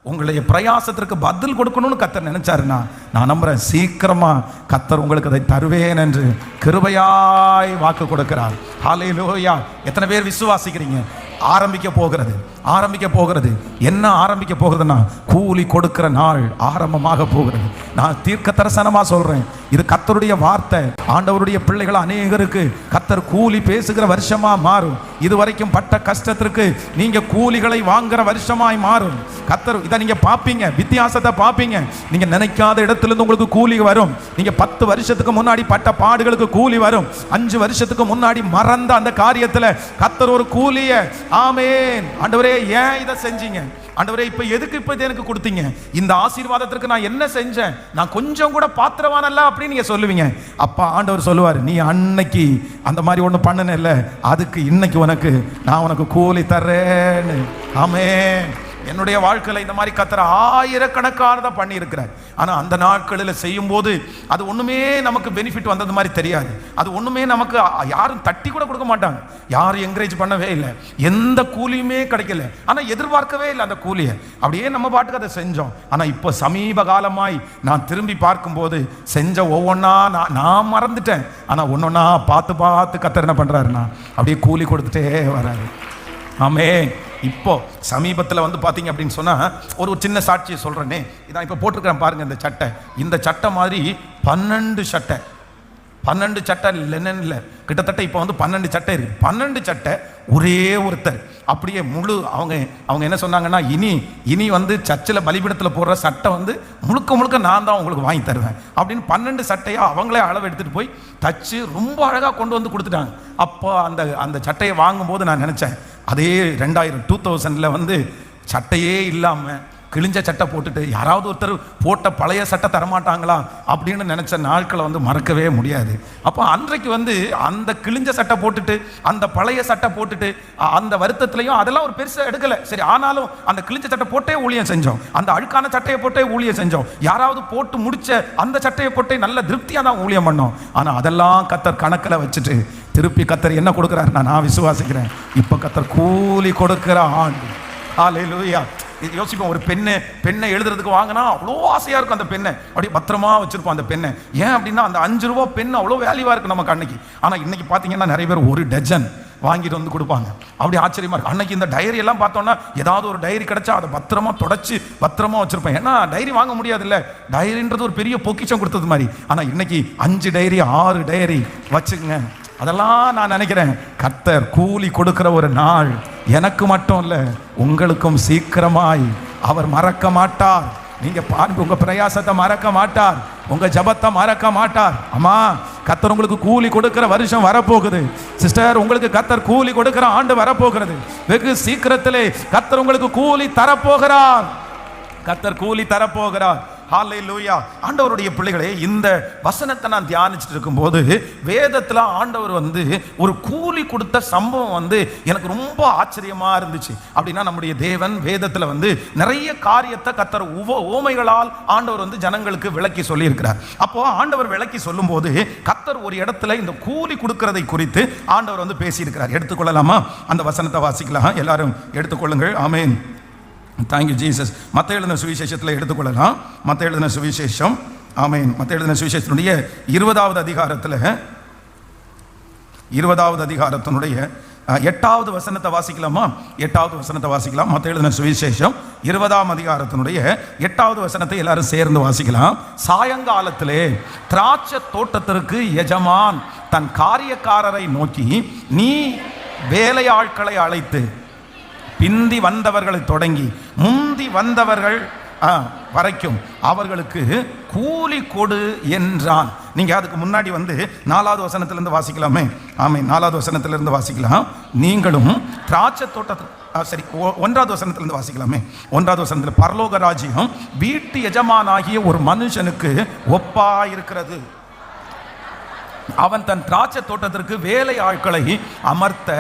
உங்களுடைய பிரயாசத்திற்கு பதில் கொடுக்கணும்னு கர்த்தர் நினைச்சாருன்னா நான் நம்புறேன் சீக்கிரமா கர்த்தர் உங்களுக்கு அதை தருவேன் என்று கிருபையாய் வாக்கு கொடுக்கிறார். ஹல்லேலூயா. எத்தனை பேர் விசுவாசிக்கிறீங்க? ஆரம்பிக்க போகிறது. என்ன ஆரம்பிக்க போகிறதுனா கூலி கொடுக்கிற நாள் ஆரம்பமாக போகிறது. நான் தீர்க்க தரிசனமா சொல்றேன், இது கர்த்தருடைய வார்த்தை. ஆண்டவருடைய பிள்ளைகள் அநேகருக்கு கர்த்தர் கூலி பேசுகிற வருஷமா மாறும். இதுவரைக்கும் பட்ட கஷ்டத்திற்கு நீங்க கூலிகளை வாங்குற வருஷமாய் மாறும். கர்த்தர் இதை நீங்க பாப்பீங்க, வித்தியாசத்தை பாப்பீங்க. நீங்க நினைக்காத இடத்துல இருந்து உங்களுக்கு கூலி வரும். நீங்க 10 வருஷத்துக்கு முன்னாடி பட்ட பாடுகளுக்கு கூலி வரும். 5 வருஷத்துக்கு முன்னாடி மறந்த அந்த காரியத்துல கர்த்தர் ஒரு கூலிய, ஆமென் ஆண்டவரே ஏன் இதை செஞ்சீங்க ஆண்டவரே, இப்ப எதுக்கு இப்ப எனக்கு கொடுத்தீங்க, இந்த ஆசீர்வாதத்திற்கு நான் என்ன செஞ்சேன், நான் கொஞ்சம் கூட பாத்திரவானல்ல அப்படின்னு நீங்க சொல்லுவீங்க. அப்பா ஆண்டவர் சொல்லுவார், நீ அன்னைக்கு அந்த மாதிரி ஒண்ணு பண்ணனே, அதுக்கு இன்னைக்கு நான் உனக்கு கூலி தர்றேன்னு. ஆமென். என்னுடைய வாழ்க்கையில் இந்த மாதிரி கர்த்தர் ஆயிரக்கணக்கானதை பண்ணி இருக்கிறார். ஆனால் அந்த நாட்களில் செய்யும் போது அது ஒன்றுமே நமக்கு பெனிஃபிட் வந்தது மாதிரி தெரியாது. அது ஒன்றுமே நமக்கு யாரும் தட்டி கூட கொடுக்க மாட்டாங்க, யாரும் என்கரேஜ் பண்ணவே இல்லை, எந்த கூலியுமே கிடைக்கல. ஆனால் எதிர்பார்க்கவே இல்லை அந்த கூலியை, அப்படியே நம்ம பாட்டுக்கு அதை செஞ்சோம். ஆனால் இப்போ சமீப காலமாய் நான் திரும்பி பார்க்கும்போது செஞ்ச ஒவ்வொன்றா நான் மறந்துட்டேன். ஆனால் ஒன்னொன்னா பார்த்து கர்த்தர் என்ன பண்ணுறாருன்னா அப்படியே கூலி கொடுத்துட்டே வர்றாரு. ஆமென். இப்போ சமீபத்தில் பார்த்தீங்க அப்படின்னு சொன்னால் ஒரு சின்ன சாட்சியை சொல்கிறேனே. இதான் இப்போ போட்டிருக்கிறேன் பாருங்க, இந்த சட்டை மாதிரி 12 சட்டை லெனன்ல கிட்டத்தட்ட இப்போ 12 சட்டை இருக்கு. 12 சட்டை ஒரே ஒருத்தர் அப்படியே முழு அவங்க என்ன சொன்னாங்கன்னா, இனி சர்ச்சில் பலிபீடத்தில் போடுற சட்டை முழுக்க நான் தான் உங்களுக்கு வாங்கி தருவேன் அப்படின்னு 12 சட்டையா அவங்களே அளவு எடுத்துட்டு போய் தச்சு ரொம்ப அழகாக கொண்டு கொடுத்துட்டாங்க. அப்போ அந்த சட்டையை வாங்கும்போது நான் நினைச்சேன், அதே 2000 சட்டையே இல்லாமல் கிழிஞ்ச சட்டை போட்டுட்டு யாராவது ஒருத்தர் போட்ட பழைய சட்டை தரமாட்டாங்களா அப்படின்னு நினைச்ச நாட்களை மறக்கவே முடியாது. அப்போ அன்றைக்கு அந்த கிழிஞ்ச சட்டை போட்டுட்டு அந்த பழைய சட்டை போட்டுட்டு அந்த வருத்தத்திலையும் அதெல்லாம் ஒரு பெருசாக எடுக்கலை. சரி, ஆனாலும் அந்த கிழிஞ்ச சட்டை போட்டே ஊழியம் செஞ்சோம், அந்த அழுக்கான சட்டையை போட்டே ஊழியம் செஞ்சோம், யாராவது போட்டு முடிச்ச அந்த சட்டையை போட்டே நல்ல திருப்தியாக தான் ஊழியம் பண்ணோம். ஆனால் அதெல்லாம் கர்த்தர் கணக்கில் வச்சுட்டு திருப்பி கர்த்தர் என்ன கொடுக்குறாரு நான் விசுவாசிக்கிறேன். இப்போ கர்த்தர் கூலி கொடுக்கிற ஆண்டு. ஹல்லேலூயா. யோசிப்போம், ஒரு பெண்ணை எழுதுறதுக்கு வாங்கினா அவ்வளோ ஆசையாக இருக்கும். அந்த பெண்ணை அப்படியே பத்திரமா வச்சிருப்போம். அந்த பெண்ணை ஏன் அப்படின்னா அந்த 5 ரூபா பெண் அவ்வளோ வேல்யூவாக இருக்குது நமக்கு அன்னைக்கு. ஆனால் இன்னைக்கு பார்த்தீங்கன்னா நிறைய பேர் 1 டஜன் வாங்கிட்டு கொடுப்பாங்க. அப்படி ஆச்சரியமா இருக்கு. அன்னைக்கு இந்த டைரி எல்லாம் பார்த்தோம்னா ஏதாவது ஒரு டைரி கிடைச்சா அதை பத்திரமா தொடச்சு பத்திரமா வச்சிருப்பேன். ஏன்னா டைரி வாங்க முடியாது இல்லை, டைரின்றது ஒரு பெரிய பொக்கிஷம் கொடுத்தது மாதிரி. ஆனால் இன்னைக்கு 5 டைரி 6 டைரி வச்சுங்க. அதெல்லாம் நான் நினைக்கிறேன் கர்த்தர் கூலி கொடுக்கிற ஒரு நாள் எனக்கு மட்டும் இல்லை உங்களுக்கும் சீக்கிரமாய் அவர் மறக்க மாட்டார். நீங்க பாருங்க, உங்க பிரயாசத்தை மறக்க மாட்டார், உங்க ஜபத்தை மறக்க மாட்டார். அம்மா, கர்த்தர் உங்களுக்கு கூலி கொடுக்கிற வருஷம் வரப்போகுது. சிஸ்டர், உங்களுக்கு கர்த்தர் கூலி கொடுக்கிற ஆண்டு வரப்போகிறது. வெகு சீக்கிரத்திலே கர்த்தர் உங்களுக்கு கூலி தரப்போகிறார். கர்த்தர் கூலி தரப்போகிறார். ஹல்லேலூயா. ஆண்டவருடைய பிள்ளைகளே, இந்த வசனத்தை நான் தியானிச்சுட்டு இருக்கும்போது வேதத்தில் ஆண்டவர் ஒரு கூலி கொடுத்த சம்பவம் எனக்கு ரொம்ப ஆச்சரியமா இருந்துச்சு. அப்படின்னா நம்முடைய தேவன் வேதத்தில் நிறைய காரியத்தை கர்த்தர் ஓமைகளால் ஆண்டவர் ஜனங்களுக்கு விளக்கி சொல்லி இருக்கிறார். அப்போ ஆண்டவர் விளக்கி சொல்லும் போது கர்த்தர் ஒரு இடத்துல இந்த கூலி கொடுக்கிறதை குறித்து ஆண்டவர் பேசியிருக்கிறார். எடுத்துக்கொள்ளலாமா? அந்த வசனத்தை வாசிக்கலாம், எல்லாரும் எடுத்துக்கொள்ளுங்கள். ஆமென். Thank you Jesus. மத்தேயு எழுதின சுவிசேஷத்தில் எடுத்துக்கொள்ளலாம். மத்தேயு எழுதின சுவிசேஷம், ஆமென், மத்தேயு எழுதின சுவிசேஷத்தினுடைய 20வது அதிகாரத்தில் 20வது அதிகாரத்தினுடைய 8வது வசனத்தை வாசிக்கலாமா? 8வது வசனத்தை வாசிக்கலாம். மத்தேயு எழுதின சுவிசேஷம் 20ஆம் அதிகாரத்தினுடைய 8வது வசனத்தை எல்லாரும் சேர்ந்து வாசிக்கலாம். சாயங்காலத்திலே திராட்சை தோட்டத்திற்கு எஜமான் தன் காரியக்காரரை நோக்கி, நீ வேலையாட்களை அழைத்து பிந்தி வந்தவர்களை தொடங்கி முந்தி வந்தவர்கள் வரைக்கும் அவர்களுக்கு கூலி கொடு என்றான். நீங்க அதுக்கு முன்னாடி 4வது வசனத்திலிருந்து வாசிக்கலாமே. ஆமென். 4வது வசனத்திலிருந்து வாசிக்கலாம். நீங்களும் திராட்சை தோட்டத்தில், சரி 1வது வசனத்திலிருந்து வாசிக்கலாமே. 1வது வசனத்தில், பரலோக ராஜ்யம் வீட்டு எஜமானாகிய ஒரு மனுஷனுக்கு ஒப்பா இருக்கிறது. அவன் தன் திராட்சை தோட்டத்திற்கு வேலை ஆட்களை அமர்த்த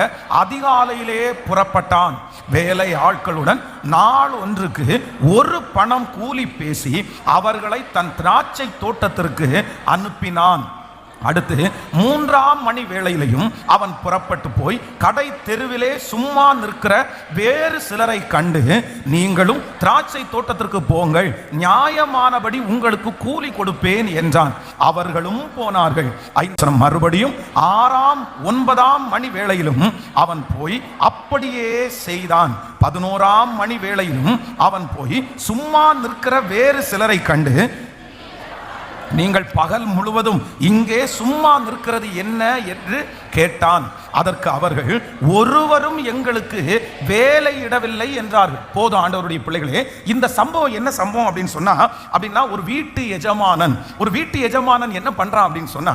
அதிகாலையிலே புறப்பட்டான். வேலை ஆட்களுடன் நாள் ஒன்றுக்கு 1 பணம் கூலி பேசி அவர்களை தன் திராட்சை தோட்டத்திற்கு அனுப்பினான். அடுத்து 3ஆம் மணி வேளையிலையும் அவன் புறப்பட்டு போய் கடை தெருவிலே சும்மா நிற்கிற வேறு சிலரை கண்டு, நீங்களும் திராட்சை தோட்டத்திற்கு போங்கள், நியாயமானபடி உங்களுக்கு கூலி கொடுப்பேன் என்றான். அவர்களும் போனார்கள். மறுபடியும் 6ஆம் 9ஆம் மணி வேளையிலும் அவன் போய் அப்படியே செய்தான். 11ஆம் மணி வேளையிலும் அவன் போய் சும்மா நிற்கிற வேறு சிலரை கண்டு, நீங்கள் பகல் முழுவதும் இங்கே சும்மா நிற்கிறது என்ன என்று கேட்டான். அதற்கு அவர்கள், ஒருவரும் எங்களுக்கு வேலையிடவில்லை என்றார்கள். போதும் ஆண்டவருடைய பிள்ளைகளே, இந்த சம்பவம் என்ன சம்பவம் அப்படின்னு சொன்னா, அப்படின்னா ஒரு வீட்டு எஜமானன் என்ன பண்றான் அப்படின்னு சொன்னா,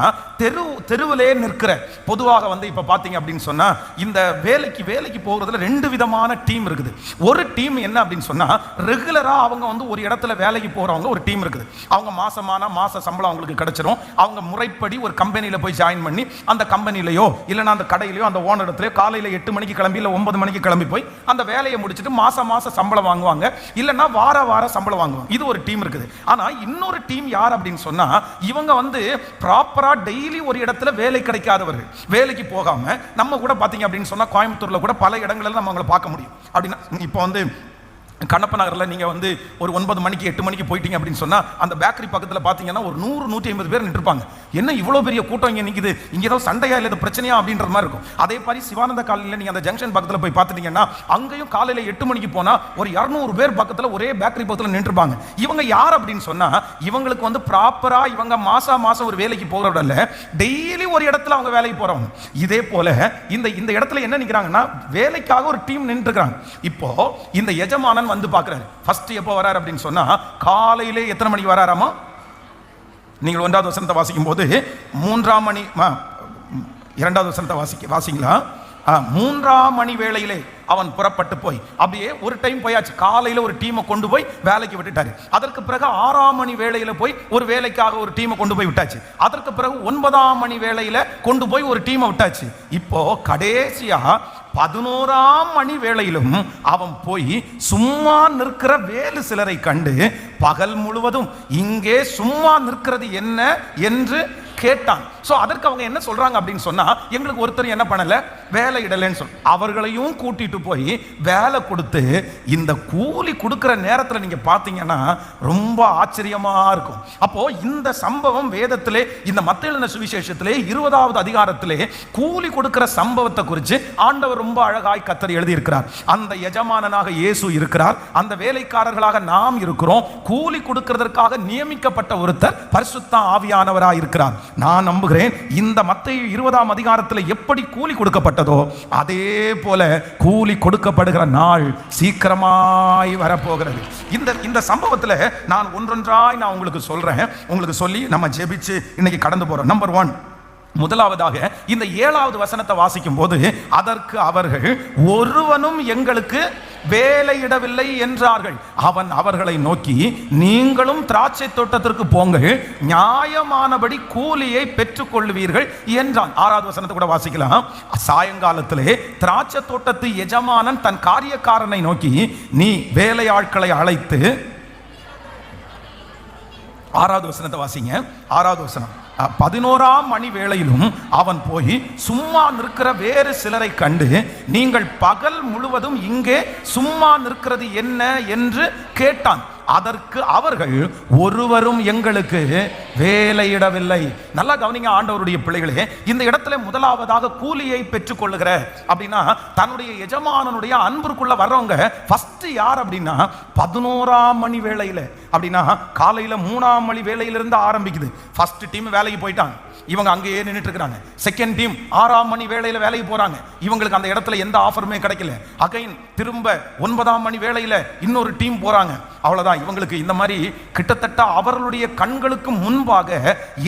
தெருவிலே நிற்கிற, பொதுவாக வந்து இப்ப பாத்தீங்க அப்படின்னு சொன்னா, இந்த வேலைக்கு போகிறதுல 2 விதமான டீம் இருக்குது. ஒரு டீம் என்ன அப்படின்னு சொன்னா, ரெகுலரா அவங்க வந்து ஒரு இடத்துல வேலைக்கு போறவங்க ஒரு டீம் இருக்குது. அவங்க மாச சம்பளம் அவங்களுக்கு கிடைச்சிரும். அவங்க முறைப்படி ஒரு கம்பெனியில போய் ஜாயின் பண்ணி, அந்த கம்பெனிலையோ இல்லைன்னா அந்த கடையிலையோ அந்த ஓனர் இடத்துல காலையில 8 மணிக்கு கிளம்பி இல்லை 9 மணிக்கு கிளம்பி போய் அந்த வேலையை முடிச்சுட்டு மாச சம்பளம் வாங்குவாங்க, இல்லைன்னா வார சம்பளம் வாங்குவாங்க. இது ஒரு டீம் இருக்குது. ஆனா இன்னொரு டீம் யார் அப்படின்னு சொன்னா, இவங்க வந்து ப்ராப்பரா டெய்லி ஒரு இடத்துல வேலை கிடைக்காதவர்கள். வேலைக்கு போகாம நம்ம கூட பாத்தீங்க அப்படின்னு சொன்னா, கோயம்புத்தூர்ல கூட பல இடங்களில் நம்ம அவங்களை பார்க்க முடியும். அப்படின்னா இப்போ வந்து கண்ணப்ப நகரில் நீங்கள் வந்து ஒரு 9 மணிக்கு 8 மணிக்கு போயிட்டீங்க அப்படின்னு சொன்னால், அந்த பேக்கரி பக்கத்தில் பார்த்தீங்கன்னா ஒரு 100-150 பேர் நின்றுப்பாங்க. என்ன இவ்வளோ பெரிய கூட்டம் இங்கே நிற்குது, இங்கே ஏதோ சண்டையா இல்லை பிரச்சனையா அப்படின்ற மாதிரி இருக்கும். அதே மாதிரி சிவானந்த காலையில் நீங்கள் அந்த ஜங்ஷன் பக்கத்தில் போய் பார்த்துட்டீங்கன்னா, அங்கேயும் காலையில் 8 மணிக்கு போனால் ஒரு 200 பேர் பக்கத்தில் ஒரே பேக்கரி பக்கத்தில் நின்றுப்பாங்க. இவங்க யார் அப்படின்னு சொன்னால், இவங்களுக்கு வந்து ப்ராப்பராக இவங்க மாதம் ஒரு வேலைக்கு போகிறதில்ல, டெய்லி ஒரு இடத்துல அவங்க வேலைக்கு போகிறவங்க. இதே போல இந்த இடத்துல என்ன நிற்கிறாங்கன்னா, வேலைக்காக ஒரு டீம் நின்றுக்கிறாங்க. இப்போ இந்த எஜமானன் வந்து பார்க்கிறாரு. ஃபர்ஸ்ட் எப்போ வராரு அப்படின்னு சொன்னா, காலையிலே எத்தனை மணிக்கு வராராமா? நீங்கள் 1வது வசனத்தை வாசிக்கும் போது 3ஆம் மணி 2வது வசனத்தை வாசிங்களா? 3ஆம் மணி வேளையிலே அவன் புறப்பட்டு போய், அப்படியே ஒரு டைம் போயாச்சு. காலையில ஒரு டீமை கொண்டு போய் வேலைக்கு விட்டுட்டாரு. அதற்கு பிறகு 6ஆம் மணி வேளையில போய் ஒரு வேலைக்காக ஒரு டீமை கொண்டு போய் விட்டாச்சு. அதற்கு பிறகு 9ஆம் மணி வேளையில கொண்டு போய் ஒரு டீமை விட்டாச்சு. இப்போ கடைசியா 11ஆம் மணி வேளையிலும் அவன் போய் சும்மா நிற்கிற வேறு சிலரை கண்டு, பகல் முழுவதும் இங்கே சும்மா நிற்கிறது என்ன என்று கேட்டான். சோ அதற்கு அவங்க என்ன சொல்றாங்க அப்படின்னு சொன்னா, எங்களுக்கு ஒருத்தர் என்ன பண்ணல, வேலை இடலன்னு சொல்லி அவர்களையும் கூட்டிட்டு போய் வேலை கொடுத்து, இந்த கூலி கொடுக்கிற நேரத்தில் நீங்க பாத்தீங்கன்னா ரொம்ப ஆச்சரியமா இருக்கும். அப்போ இந்த சம்பவம் வேதத்திலே, இந்த மத்தேயு எழுதின சுவிசேஷத்திலே 20வது அதிகாரத்திலே கூலி கொடுக்கிற சம்பவத்தை குறித்து ஆண்டவர் ரொம்ப அழகாய் கர்த்தர் எழுதி இருக்கிறார். அந்த எஜமானனாக இயேசு இருக்கிறார், அந்த வேலைக்காரர்களாக நாம் இருக்கிறோம். கூலி கொடுக்கிறதற்காக நியமிக்கப்பட்ட ஒருத்தர் பரிசுத்த ஆவியானவராய் இருக்கிறார். நான் நம்புகிறேன், இந்த மத்தேயு 20ஆம் அதிகாரத்தில் எப்படி கூலி கொடுக்கப்பட்டதோ அதே போல கூலி கொடுக்கப்படுகிற நாள் சீக்கிரமாய் வரப்போகிறது. இந்த சம்பவத்தில் நான் ஒன்றொன்றாய் நான் உங்களுக்கு சொல்றேன். உங்களுக்கு சொல்லி நம்ம ஜெபிச்சு இன்னைக்கு கடந்து போறோம். நம்பர் 1, முதலாவதாக இந்த 7வது வசனத்தை வாசிக்கும் போது, அதற்கு அவர்கள், ஒருவனும் எங்களுக்கு வேலையிடவில்லை என்றார்கள். அவன் அவர்களை நோக்கி, நீங்களும் திராட்சை தோட்டத்திற்கு போங்கள், நியாயமானபடி கூலியை பெற்றுக் கொள்வீர்கள் என்றான். 6வது வசனத்தை கூட வாசிக்கலாம். சாயங்காலத்திலே திராட்சை தோட்டத்து எஜமானன் தன் காரியக்காரனை நோக்கி, நீ வேலையாட்களை அழைத்து, 6வது வசனத்தை வாசிங்க. 6வது வசனம், 11ஆம் மணி வேளையிலும் அவன் போய் சும்மா நிற்கிற வேறு சிலரை கண்டு, நீங்கள் பகல் முழுவதும் இங்கே சும்மா நிற்கிறது என்ன என்று கேட்டான். அதற்கு அவர்கள், ஒருவரும் எங்களுக்கு வேலையிடவில்லை. நல்லா கவனிங்க ஆண்டவருடைய பிள்ளைகளே, இந்த இடத்துல முதலாவதாக கூலியை பெற்றுக் கொள்ளுகிற அப்படின்னா, தன்னுடைய எஜமானனுடைய அன்புக்குள்ள வர்றவங்க ஃபர்ஸ்ட் யார் அப்படின்னா, 11ஆம் மணி வேளையில, அப்படின்னா காலையில 3ஆம் மணி வேளையிலிருந்து ஆரம்பிக்குது. ஃபர்ஸ்ட் டீம் வேலைக்கு போயிட்டாங்க, இவங்க அங்கேயே நின்றுட்டு இருக்கிறாங்க. செகண்ட் டீம் 6ஆம் மணி வேளையில வேலைக்கு போறாங்க, இவங்களுக்கு அந்த இடத்துல எந்த ஆஃபருமே கிடைக்கல. அகைன் திரும்ப 9ஆம் மணி வேளையில இன்னொரு டீம் போறாங்க. அவ்வளவுதான், இவங்களுக்கு இந்த மாதிரி கிட்டத்தட்ட அவர்களுடைய கண்களுக்கு முன்பாக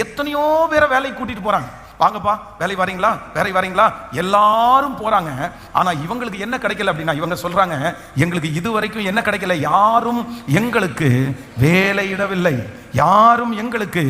எத்தனையோ பேரை வேலைக்கு கூட்டிட்டு போறாங்க. வாங்கப்பா வேலை வரீங்களா, எல்லாரும் போறாங்க. ஆனா இவங்களுக்கு என்ன கிடைக்கல அப்படின்னா, இவங்க சொல்றாங்க, எங்களுக்கு இதுவரைக்கும் என்ன கிடைக்கல, யாரும் எங்களுக்கு வேலையிடவில்லை. யாரும் எங்களுக்கு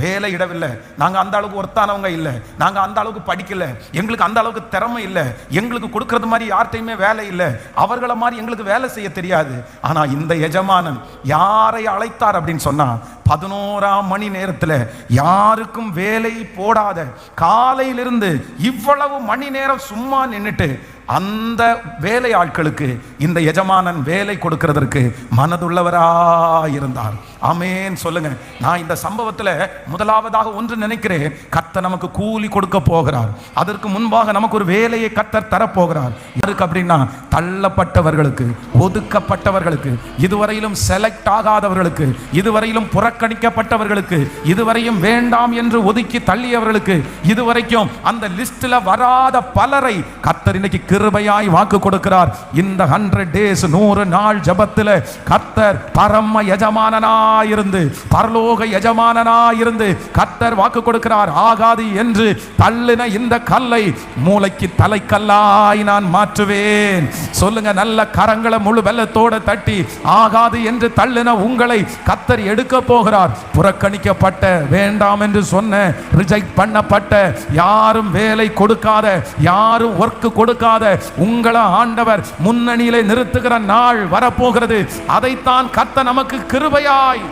வேலை இடவில்லை, நாங்க அந்த அளவுக்கு ஒர்த்தானவங்க இல்லை, நாங்க அந்த அளவுக்கு படிக்கல, எங்களுக்கு அந்த அளவுக்கு திறமை இல்லை, எங்களுக்கு கொடுக்கறது மாதிரி யார்கிட்டையுமே வேலை இல்லை, அவர்களை மாதிரி எங்களுக்கு வேலை செய்ய தெரியாது. ஆனா இந்த எஜமானன் யாரை அழைத்தார் அப்படின்னு சொன்னா 11ஆம் மணி நேரத்தில் யாருக்கும் வேலை போடாத, காலையிலிருந்து இவ்வளவு மணி நேரம் சும்மா நின்னுட்டு அந்த வேலை ஆட்களுக்கு இந்த எஜமானன் வேலை கொடுக்கிறதற்கு மனதுள்ளவராயிருந்தார். ஆமென் சொல்லுங்க. நான் இந்த சம்பவத்தில் முதலாவதாக ஒன்று நினைக்கிறேன், கர்த்தர் நமக்கு கூலி கொடுக்க போகிறார். அதற்கு முன்பாக நமக்கு ஒரு வேலையை கர்த்தர் தரப்போகிறார். யாருக்கு அப்படின்னா தள்ளப்பட்டவர்களுக்கு, ஒதுக்கப்பட்டவர்களுக்கு, இதுவரையிலும் செலக்ட் ஆகாதவர்களுக்கு, இதுவரையிலும் புறக்கணிக்கப்பட்டவர்களுக்கு, இதுவரையும் வேண்டாம் என்று ஒதுக்கி தள்ளியவர்களுக்கு, இதுவரைக்கும் அந்த லிஸ்ட்ல வராத பலரை கர்த்தர் இன்னைக்கு கிருபையாய் வாக்கு கொடுக்கிறார். இந்த 100 days 100 நாள் ஜபத்தில் கர்த்தர் பரம எஜமானனாயிருந்து, பரலோக எஜமானனாயிருந்து கர்த்தர் வாக்கு கொடுக்கிறார். ஆகாது என்று தள்ளின இந்த கல்லை மூளைக்கு தலைக்கல்லாய் நான் மாற்றுவேன். சொல்லுங்க, நல்ல கரங்களை முழு வெள்ளத்தோட தட்டி, ஆகாது என்று தள்ளின உங்களை கர்த்தர் எடுக்க போகிறார். புறக்கணிக்கப்பட்ட, வேண்டாம் என்று சொன்ன, ரிஜெக்ட் பண்ணப்பட்ட, யாரும் வேலை கொடுக்காத, யாரும் ஒர்க் கொடுக்காத உங்களை ஆண்டவர் முன்னணியிலே நிறுத்துகிற நாள் வரப்போகிறது. அதைத்தான் கர்த்தர் நமக்கு கிருபையாய்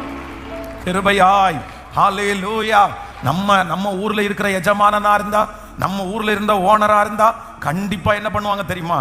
ஹல்லேலூயா. நம்ம ஊர்ல இருக்கிற எஜமானனா இருந்தா, நம்ம ஊர்ல இருந்த ஓனரா இருந்தா கண்டிப்பா என்ன பண்ணுவாங்க தெரியுமா?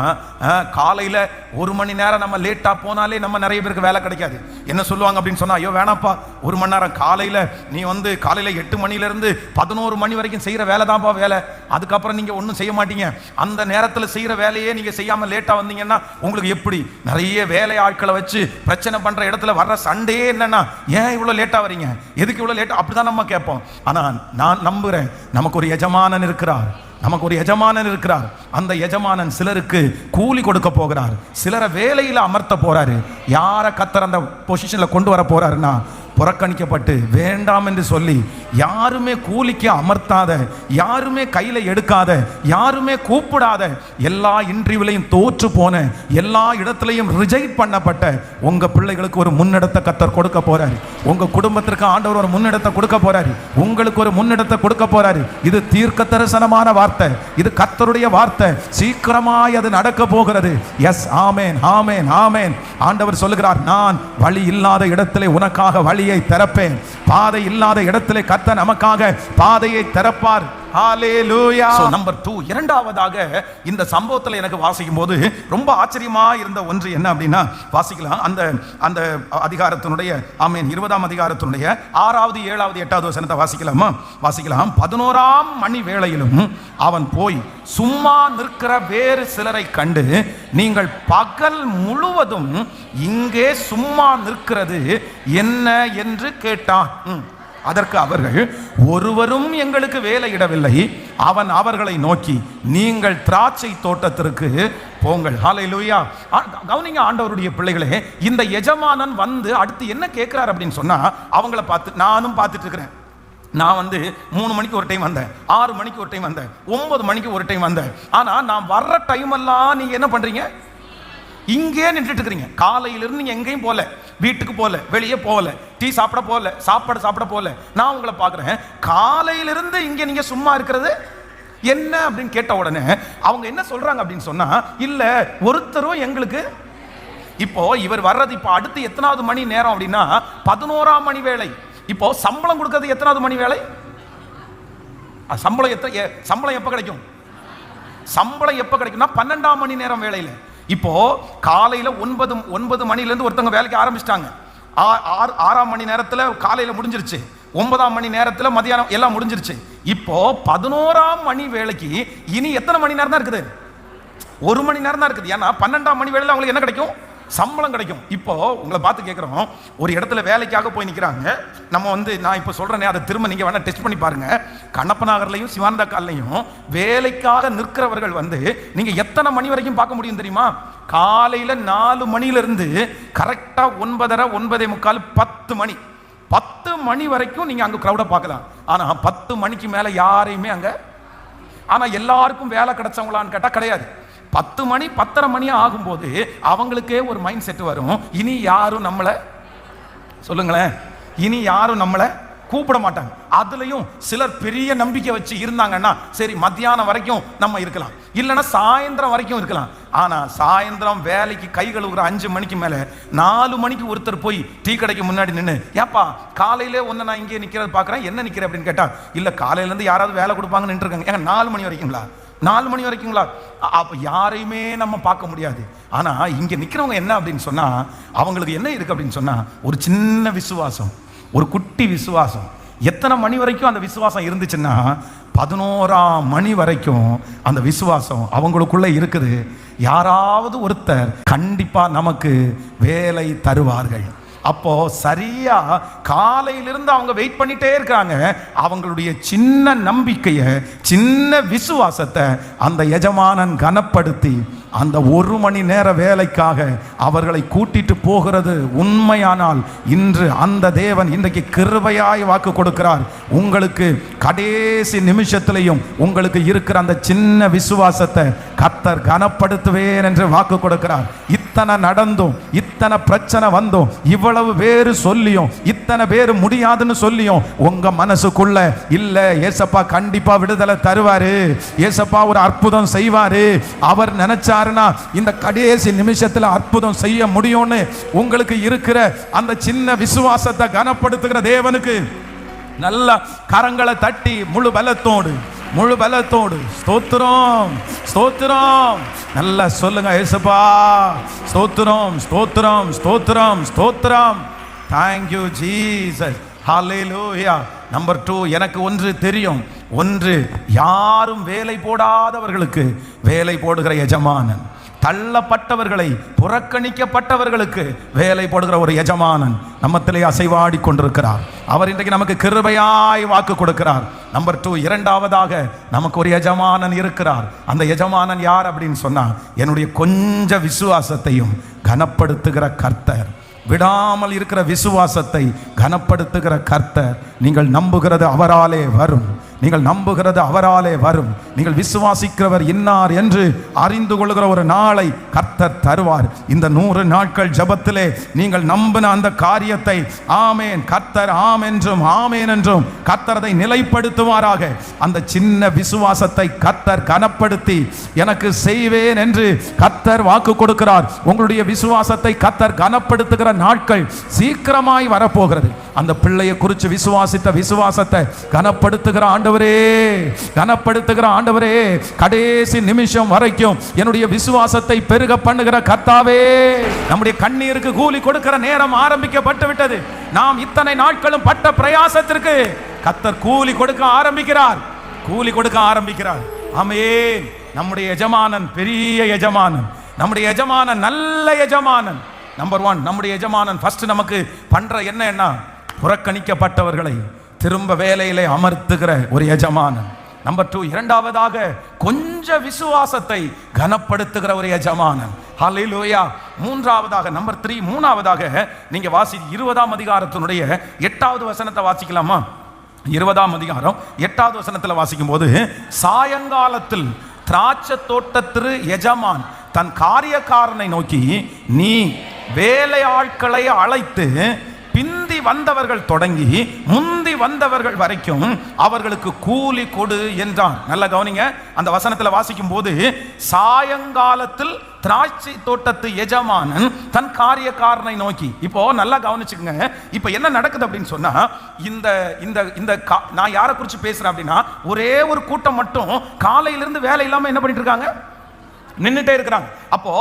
காலையில 1 மணி நேரம் நம்ம லேட்டா போனாலே நம்ம நிறைய பேருக்கு வேலை கிடைக்காது. என்ன சொல்லுவாங்க அப்படின்னு சொன்னா, ஐயோ வேணாப்பா, 1 மணி நேரம் காலையில நீ வந்து காலையில 8 மணில இருந்து 11 மணி வரைக்கும் செய்யற வேலை தான்ப்பா வேலை, அதுக்கப்புறம் நீங்க ஒன்றும் செய்ய மாட்டீங்க. அந்த நேரத்தில் செய்யற வேலையே நீங்க செய்யாம லேட்டா வந்தீங்கன்னா உங்களுக்கு எப்படி? நிறைய வேலை ஆட்களை வச்சு பிரச்சனை பண்ற இடத்துல வர்ற சண்டையே என்னன்னா, ஏன் இவ்வளவு லேட்டா வரீங்க, எதுக்கு இவ்வளவு லேட்டா, அப்படிதான் நம்ம கேட்போம். ஆனா நான் நம்புறேன், நமக்கு ஒரு எஜமானன் இருக்கிறார், நமக்கு ஒரு எஜமானன் இருக்கிறார். அந்த எஜமானன் சிலருக்கு கூலி கொடுக்க போகிறார், சிலரை வேலையில் அமர்த்த போறாரு. யாரை கர்த்தர் அந்த பொசிஷன்ல கொண்டு வர போறாருன்னா, புறக்கணிக்கப்பட்டு வேண்டாம் என்று சொல்லி யாருமே கூலிக்கு அமர்த்தாத, யாருமே கையில எடுக்காத, யாருமே கூப்பிடாத, எல்லா இன்டர்வியூலையும் தோற்று போன, எல்லா இடத்துலையும் ரிஜெக்ட் பண்ணப்பட்ட உங்க பிள்ளைகளுக்கு ஒரு முன்னிடத்தை கர்த்தர் கொடுக்க போறாரு. உங்க குடும்பத்திற்கு ஆண்டவர் ஒரு முன்னிடத்தை கொடுக்க போறாரு. உங்களுக்கு ஒரு முன்னிடத்தை கொடுக்க போறாரு. இது தீர்க்க தரிசனமான வார்த்தை, இது கர்த்தருடைய வார்த்தை. சீக்கிரமாய் அது நடக்க போகிறது. எஸ், ஆமென், ஆமென், ஆமென். ஆண்டவர் சொல்லுகிறார், நான் வழி இல்லாத இடத்திலே உனக்காக வழியை திறப்பேன், பாதை இல்லாத இடத்திலே கர்த்தர் நமக்காக பாதையை திறப்பார். ஹல்லேலூயா. சோ நம்பர் 2, இரண்டாவதாக இந்த சம்பவத்தில் எனக்கு வாசிக்கும் போது ரொம்ப ஆச்சரியமா இருந்த ஒன்று என்ன அப்படின்னா, வாசிக்கலாம் அந்த அதிகாரத்தினுடைய, ஆமென், 20ஆம் அதிகாரத்தினுடைய 6வது 7வது 8வது வசனத்தை வாசிக்கலாமா? வாசிக்கலாம். 11ஆம் மணி வேளையிலும் அவன் போய் சும்மா நிற்கிற வேறு சிலரை கண்டு, நீங்கள் பகல் முழுவதும் இங்கே சும்மா நிற்கிறது என்ன என்று கேட்டான். அதற்கு அவர்கள், ஒருவரும் எங்களுக்கு வேலையிடவில்லை. அவன் அவர்களை நோக்கி, நீங்கள் திராட்சை தோட்டத்திற்கு போங்கள். ஹல்லேலூயா. கவனிங்க ஆண்டவருடைய பிள்ளைகளே, இந்த எஜமானன் வந்து அடுத்து என்ன கேட்கிறார் அப்படின்னு சொன்னா, அவங்கள பார்த்து நானும் பார்த்துட்டு இருக்கிறேன். நான் வந்து 3 மணிக்கு ஒரு டைம் வந்தேன், 6 மணிக்கு ஒரு டைம் வந்தேன், 9 மணிக்கு ஒரு டைம் வந்தேன். ஆனா நான் வர்ற டைம் எல்லாம் நீங்க என்ன பண்றீங்க? இங்கே நின்றுட்டு இருக்கிறீங்க. காலையிலிருந்து நீங்க எங்கேயும் போல, வீட்டுக்கு போல, வெளியே போகல, டீ சாப்பிட போகல, சாப்பாடு சாப்பிட போகல. நான் உங்களை பார்க்குறேன், காலையிலிருந்து இங்கே நீங்க சும்மா இருக்கிறது என்ன அப்படின்னு கேட்ட உடனே அவங்க என்ன சொல்றாங்க அப்படின்னு சொன்னா, இல்ல ஒருத்தரும் எங்களுக்கு, இப்போ இவர் வர்றது இப்போ அடுத்து எத்தனாவது மணி நேரம் அப்படின்னா 11ஆம் மணி வேளை. இப்போ சம்பளம் கொடுக்கறது எத்தனாவது மணி வேளை? சம்பளம் எப்ப கிடைக்கும்? சம்பளம் எப்ப கிடைக்கும்னா 12ஆம் மணி நேரம் வேளையில. இப்போ காலையில 9 மணிலேருந்து ஒருத்தவங்க வேலைக்கு ஆரம்பிச்சிட்டாங்க. 6ஆம் மணி நேரத்தில் காலையில முடிஞ்சிருச்சு, 9ஆம் மணி நேரத்தில் மதியானம் எல்லாம் முடிஞ்சிருச்சு. இப்போ 11ஆம் மணி வேலைக்கு இனி எத்தனை மணி நேரம் தான் இருக்குது? 1 மணி நேரம் தான் இருக்குது. ஏன்னா 12ஆம் மணி வேலையில் அவங்களுக்கு என்ன கிடைக்கும்? சம்பளம் கிடைக்கும். இப்போ உங்களை பார்த்து கேட்குறோம், ஒரு இடத்துல வேலைக்காக போய் நிற்கிறாங்க. நம்ம வந்து நான் இப்போ சொல்கிறேனே, அதை திரும்ப நீங்கள் வேணால் டெஸ்ட் பண்ணி பாருங்க. கண்ணப்ப நகர்லையும் சிவானந்த காலையும் வேலைக்காக நிற்கிறவர்கள் வந்து நீங்கள் எத்தனை மணி வரைக்கும் பார்க்க முடியும் தெரியுமா? காலையில் 4 மணிலிருந்து கரெக்டாக 9:30, 9:45, 10 மணி, 10 மணி வரைக்கும் நீங்கள் அங்கே க்ரௌடை பார்க்கலாம். ஆனால் 10 மணிக்கு மேலே யாரையுமே அங்கே, ஆனால் எல்லாருக்கும் வேலை கிடைச்சவங்களான்னு கேட்டால் கிடையாது. 10 மணி 10:30 மணி ஆகும்போது அவங்களுக்கே ஒரு மைண்ட் செட் வரும், இனி யாரும் நம்மளை, சொல்லுங்களேன், இனி யாரும் நம்மளை கூப்பிட மாட்டாங்க. அதுலயும் சிலர் பெரிய நம்பிக்கை வச்சு இருந்தாங்கன்னா சரி மத்தியானம் வரைக்கும் நம்ம இருக்கலாம், இல்லைன்னா சாயந்தரம் வரைக்கும் இருக்கலாம். ஆனா சாயந்தரம் வேலைக்கு கை கழுவுற 5 மணிக்கு மேல 4 மணிக்கு ஒருத்தர் போய் டீ கடைக்கு முன்னாடி நின்று, ஏப்பா காலையிலே ஒன்னு நான் இங்கே நிக்கிறது பாக்குறேன், என்ன நிக்கிறேன் அப்படின்னு கேட்டா, இல்ல காலையில இருந்து யாராவது வேலை கொடுப்பாங்கன்னு நின்றுருக்காங்க. ஏங்க 4 மணி வரைக்குங்களா? 4 மணி வரைக்குங்களா? அப்ப யாரையுமே நம்ம பார்க்க முடியாது. ஆனா இங்க நிக்கிறவங்க என்ன அப்படின்னு சொன்னா, அவங்களுக்கு என்ன இருக்கு அப்படின்னு சொன்னா, ஒரு சின்ன விசுவாசம், ஒரு குட்டி விசுவாசம். எத்தனை மணி வரைக்கும் அந்த விசுவாசம் இருந்துச்சுன்னா 11ஆம் மணி வரைக்கும் அந்த விசுவாசம் அவங்களுக்குள்ள இருக்குது. யாராவது ஒருத்தர் கண்டிப்பா நமக்கு வேலை தருவார்கள். அப்போ சரியா காலையிலிருந்து அவங்க வெயிட் பண்ணிட்டே இருக்காங்க. அவங்களுடைய சின்ன நம்பிக்கைய, சின்ன விசுவாசத்தை அந்த எஜமானன் கனப்படுத்தி அந்த 1 மணி நேர வேலைக்காக அவர்களை கூட்டிட்டு போகிறது உண்மையானால், இன்று அந்த தேவன் இன்றைக்கு கிருபையாய் வாக்கு கொடுக்கிறார். உங்களுக்கு கடைசி நிமிஷத்திலையும் உங்களுக்கு இருக்கிற அந்த சின்ன விசுவாசத்தை கர்த்தர் கனப்படுத்துவேன் என்று வாக்கு கொடுக்கிறார். இத்தனை நடந்தும், இத்தனை பிரச்சனை வந்தும், இவ்வளவு பேரு சொல்லியும், இத்தனை பேரு முடியாதுன்னு சொல்லியும் உங்க மனசுக்குள்ள இல்ல, ஏசப்பா கண்டிப்பா விடுதலை தருவாரு, ஏசப்பா ஒரு அற்புதம் செய்வாரு, அவர் நினைச்சா இந்த கடைசி நிமிஷத்துல அற்புதம் செய்ய முடியும்னு உங்களுக்கு இருக்கிற அந்த சின்ன விசுவாசத்தை கனப்படுத்துகிற தேவனுக்கு நல்ல கரங்களை தட்டி முழு பலத்தோடு ஸ்தோத்திரம் ஸ்தோத்திரம் நல்லா சொல்லுங்க. ஏசப்பா ஸ்தோத்திரம் ஸ்தோத்திரம் ஸ்தோத்திரம் ஸ்தோத்திரம். Thank you Jesus. Hallelujah. Number 2, எனக்கு ஒன்று தெரியும். ஒன்று, யாரும் வேலை போடாதவர்களுக்கு வேலை போடுகிற எஜமானன், தள்ளப்பட்டவர்களை, புறக்கணிக்கப்பட்டவர்களுக்கு வேலை போடுகிற ஒரு எஜமானன் நம்மத்திலே அசைவாடி கொண்டிருக்கிறார். அவர் இன்றைக்கு நமக்கு கிருபையாய் வாக்கு கொடுக்கிறார். நம்பர் 2, இரண்டாவதாக நமக்கு ஒரு எஜமானன் இருக்கிறார். அந்த எஜமானன் யார் அப்படின்னு சொன்னா, என்னுடைய கொஞ்ச விசுவாசத்தையும் கனப்படுத்துகிற கர்த்தர், விடாமல் இருக்கிற விசுவாசத்தை கனப்படுத்துகிற கர்த்தர். நீங்கள் நம்புகிறது அவராலே வரும், நீங்கள் நம்புகிறது அவராலே வரும். நீங்கள் விசுவாசிக்கிறவர் இன்னார் என்று அறிந்து கொள்கிற ஒரு நாளை கர்த்தர் தருவார். இந்த 100 நாட்கள் ஜெபத்திலே நீங்கள் நம்பின அந்த காரியத்தை ஆமேன் கர்த்தர் ஆம் என்றும் ஆமேன் என்றும் கர்த்தர் அதை நிலைப்படுத்துவாராக. அந்த சின்ன விசுவாசத்தை கர்த்தர் கனப்படுத்தி எனக்கு செய்வேன் என்று கர்த்தர் வாக்கு கொடுக்கிறார். உங்களுடைய விசுவாசத்தை கர்த்தர் கனப்படுத்துகிற நாட்கள் சீக்கிரமாய் வரப்போகிறது. அந்த பிள்ளையை குறித்து விசுவாசித்த விசுவாசத்தை கனப்படுத்துகிற ஆண்டவரே, கடைசி நிமிஷம் வரைக்கும் என்னுடைய விசுவாசத்தை பெருக பண்ணுகிற கர்த்தாவே, நம்முடைய கண்ணீருக்கு கூலி கொடுக்கிற நேரம் ஆரம்பிக்கப்பட்டு விட்டது. நாம் இத்தனை நாட்களும் பட்ட பிரயாசத்திற்கு கர்த்தர் கூலி கொடுக்க ஆரம்பிக்கிறார். ஆமென். நம்முடைய எஜமானன் பெரிய எஜமானன், நம்முடைய எஜமானன் நல்ல எஜமானன். நம்பர் 1, நம்முடைய எஜமானன் ஃபர்ஸ்ட் நமக்கு பண்ற என்ன, புறக்கணிக்கப்பட்டவர்களை திரும்ப வேலையிலே அமர்த்துகிற ஒரு எஜமானன். நம்பர் 2, இரண்டாவதாக கொஞ்ச விசுவாசத்தை கனப்படுத்துகிற ஒரு எஜமானன். ஹல்லேலூயா. மூன்றாவதாக நம்பர் 3, மூணாவதாக நீங்க வாசி 20ஆம் அதிகாரத்தினுடைய 8வது வசனத்தை வாசிக்கலாமா? 20ஆம் அதிகாரம் 8வது வசனத்தில் வாசிக்கும் போது, சாயங்காலத்தில் திராட்சை தோட்டத்திற்கு எஜமான் தன் காரியக்காரனை நோக்கி, நீ வேலை ஆட்களை அழைத்து பிந்தி வந்தவர்கள் தொடங்கி முந்தி வந்தவர்கள் வரைக்கும் அவர்களுக்கு கூலி கொடு என்றான். நல்ல கவனிங்க, அந்த வசனத்தில் வாசிக்கும் போது, சாயங்காலத்தில் திராட்சை தோட்டத்து எஜமானன் தன் காரியக்காரனை நோக்கி. இப்போ நல்லா கவனிச்சுக்கங்க. இப்போ என்ன நடக்குது அப்படின்னு சொன்னா, நான் யாரை குறித்து பேசுறேன் அப்படின்னா, ஒரே ஒரு கூட்டம் மட்டும் காலையிலிருந்து வேலை இல்லாம என்ன பண்ணிட்டு இருக்காங்க, நின்றுட்டே இருக்கிறாங்க. அப்போ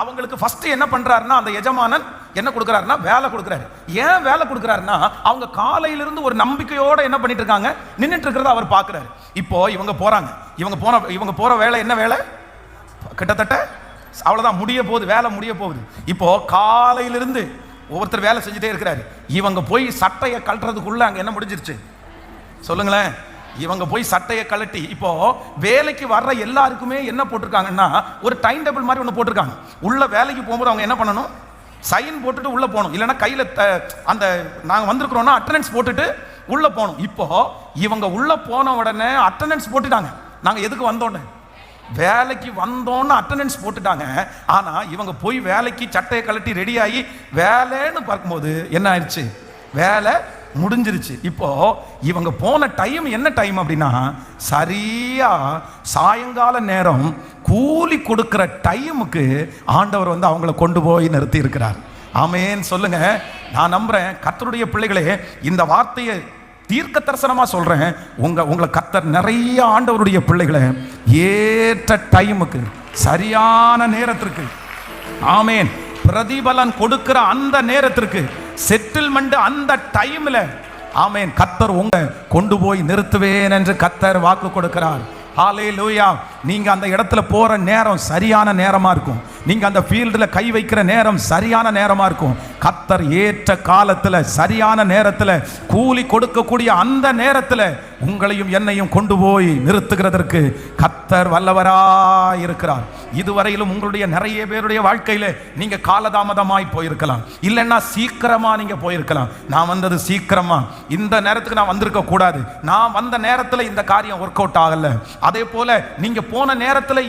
அவங்களுக்கு ஃபர்ஸ்ட் என்ன பண்றாருன்னா, அந்த எஜமானன் என்ன கொடுக்கிறாருன்னா வேலை கொடுக்கிறாரு. ஏன் வேலை கொடுக்கிறாருன்னா, அவங்க காலையிலிருந்து ஒரு நம்பிக்கையோட என்ன பண்ணிட்டு இருக்காங்க, நின்றுட்டு இருக்கிறத அவர் பார்க்கிறாரு. இப்போ இவங்க போற வேலை என்ன வேலை, கிட்டத்தட்ட அவ்வளவுதான், வேலை முடிய போகுது. இப்போ காலையிலிருந்து ஒவ்வொருத்தர் வேலை செஞ்சுட்டே இருக்கிறாரு. இவங்க போய் சட்டையை கழட்டுறதுக்குள்ள அங்க என்ன முடிஞ்சிருச்சு சொல்லுங்களேன். இவங்க போய் சட்டையை கழட்டி, இப்போ வேலைக்கு வர்ற எல்லாருக்குமே என்ன போட்டிருக்காங்கன்னா, ஒரு டைம் டேபிள் மாதிரி ஒன்று போட்டிருக்காங்க. உள்ள வேலைக்கு போகும்போது அவங்க என்ன பண்ணணும், சைன் போட்டுட்டு உள்ள போகணும். இல்லைன்னா கையில் அந்த நாங்கள் வந்திருக்கிறோம்னா அட்டண்டன்ஸ் போட்டுட்டு உள்ள போகணும். இப்போ இவங்க உள்ள போன உடனே அட்டண்டன்ஸ் போட்டுட்டாங்க. நாங்கள் எதுக்கு வந்தோன்னு, வேலைக்கு வந்தோன்னு அட்டண்டன்ஸ் போட்டுட்டாங்க. ஆனால் இவங்க போய் வேலைக்கு சட்டையை கழட்டி ரெடி ஆகி வேலைன்னு பார்க்கும்போது என்ன ஆயிடுச்சு, வேலை முடிஞ்சிருச்சு. இப்போ இவங்க போன டைம் என்ன டைம் அப்படின்னா, சரியா சாயங்கால நேரம் கூலி கொடுக்கிற டைமுக்கு ஆண்டவர் வந்து அவங்கள கொண்டு போய் நிறுத்தி இருக்கிறார். ஆமென் சொல்லுங்க. நான் நம்புறேன் கர்த்தருடைய பிள்ளைகளே, இந்த வார்த்தையை தீர்க்க தரிசனமா சொல்றேன். உங்களை கர்த்தர் நிறைய ஆண்டவருடைய பிள்ளைகளை ஏற்ற டைமுக்கு, சரியான நேரத்திற்கு, ஆமென், பிரதிபலன் கொடுக்கிற அந்த நேரத்திற்கு, செட்டில்மெண்ட் அந்த டைம்ல, ஆமென், கர்த்தர் உங்க கொண்டு போய் நிறுத்துவேன் என்று கர்த்தர் வாக்கு கொடுக்கிறார். ஹல்லேலூயா. நீங்க அந்த இடத்துல போற நேரம் சரியான நேரமா இருக்கும். நீங்க அந்த ஃபீல்டில் கை வைக்கிற நேரம் சரியான நேரமா இருக்கும். கர்த்தர் ஏற்ற காலத்துல சரியான நேரத்துல கூலி கொடுக்கக்கூடிய அந்த நேரத்துல உங்களையும் என்னையும் கொண்டு போய் நிறுத்துகிறதற்கு கர்த்தர் வல்லவராய் இருக்கிறார். இதுவரையிலும் உங்களுடைய நிறைய பேருடைய வாழ்க்கையில நீங்க காலதாமதமாய் போயிருக்கலாம், இல்லைன்னா சீக்கிரமா நீங்க போயிருக்கலாம். நான் வந்தது சீக்கிரமா, இந்த நேரத்துக்கு நான் வந்திருக்க கூடாது, நான் வந்த நேரத்துல இந்த காரியம் ஒர்க் அவுட் ஆகல. அதே போல நீங்க போன நேரத்துல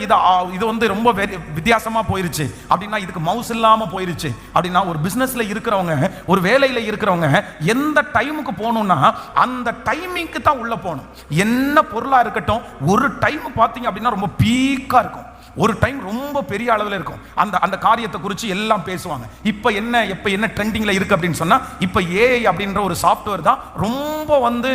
இது வந்து ரொம்ப வித்தியாசமா போயிருச்சு அப்படின்னா, இதுக்கு மவுஸ் இல்லாம போயிருச்சு அப்படின்னா, ஒரு பிசினஸ்ல இருக்கிறவங்க, ஒரு வேலையில இருக்கிறவங்க எந்த டைமுக்கு போகணும்னா அந்த டைமிங்க்கு தான் உள்ள போகணும். என்ன பொருளா இருக்கட்டும், ஒரு டைம் பார்த்தீங்க அப்படின்னா ரொம்ப பீக்கா இருக்கும், ஒரு டைம் ரொம்ப பெரிய அளவில் இருக்கும். அந்த காரியத்தை குறித்து எல்லாம் பேசுவாங்க. இப்போ என்ன ட்ரெண்டிங்ல இருக்கு அப்படின்னு சொன்னா, இப்போ ஏஐ அப்படின்ற ஒரு சாஃப்ட்வேர் தான் ரொம்ப வந்து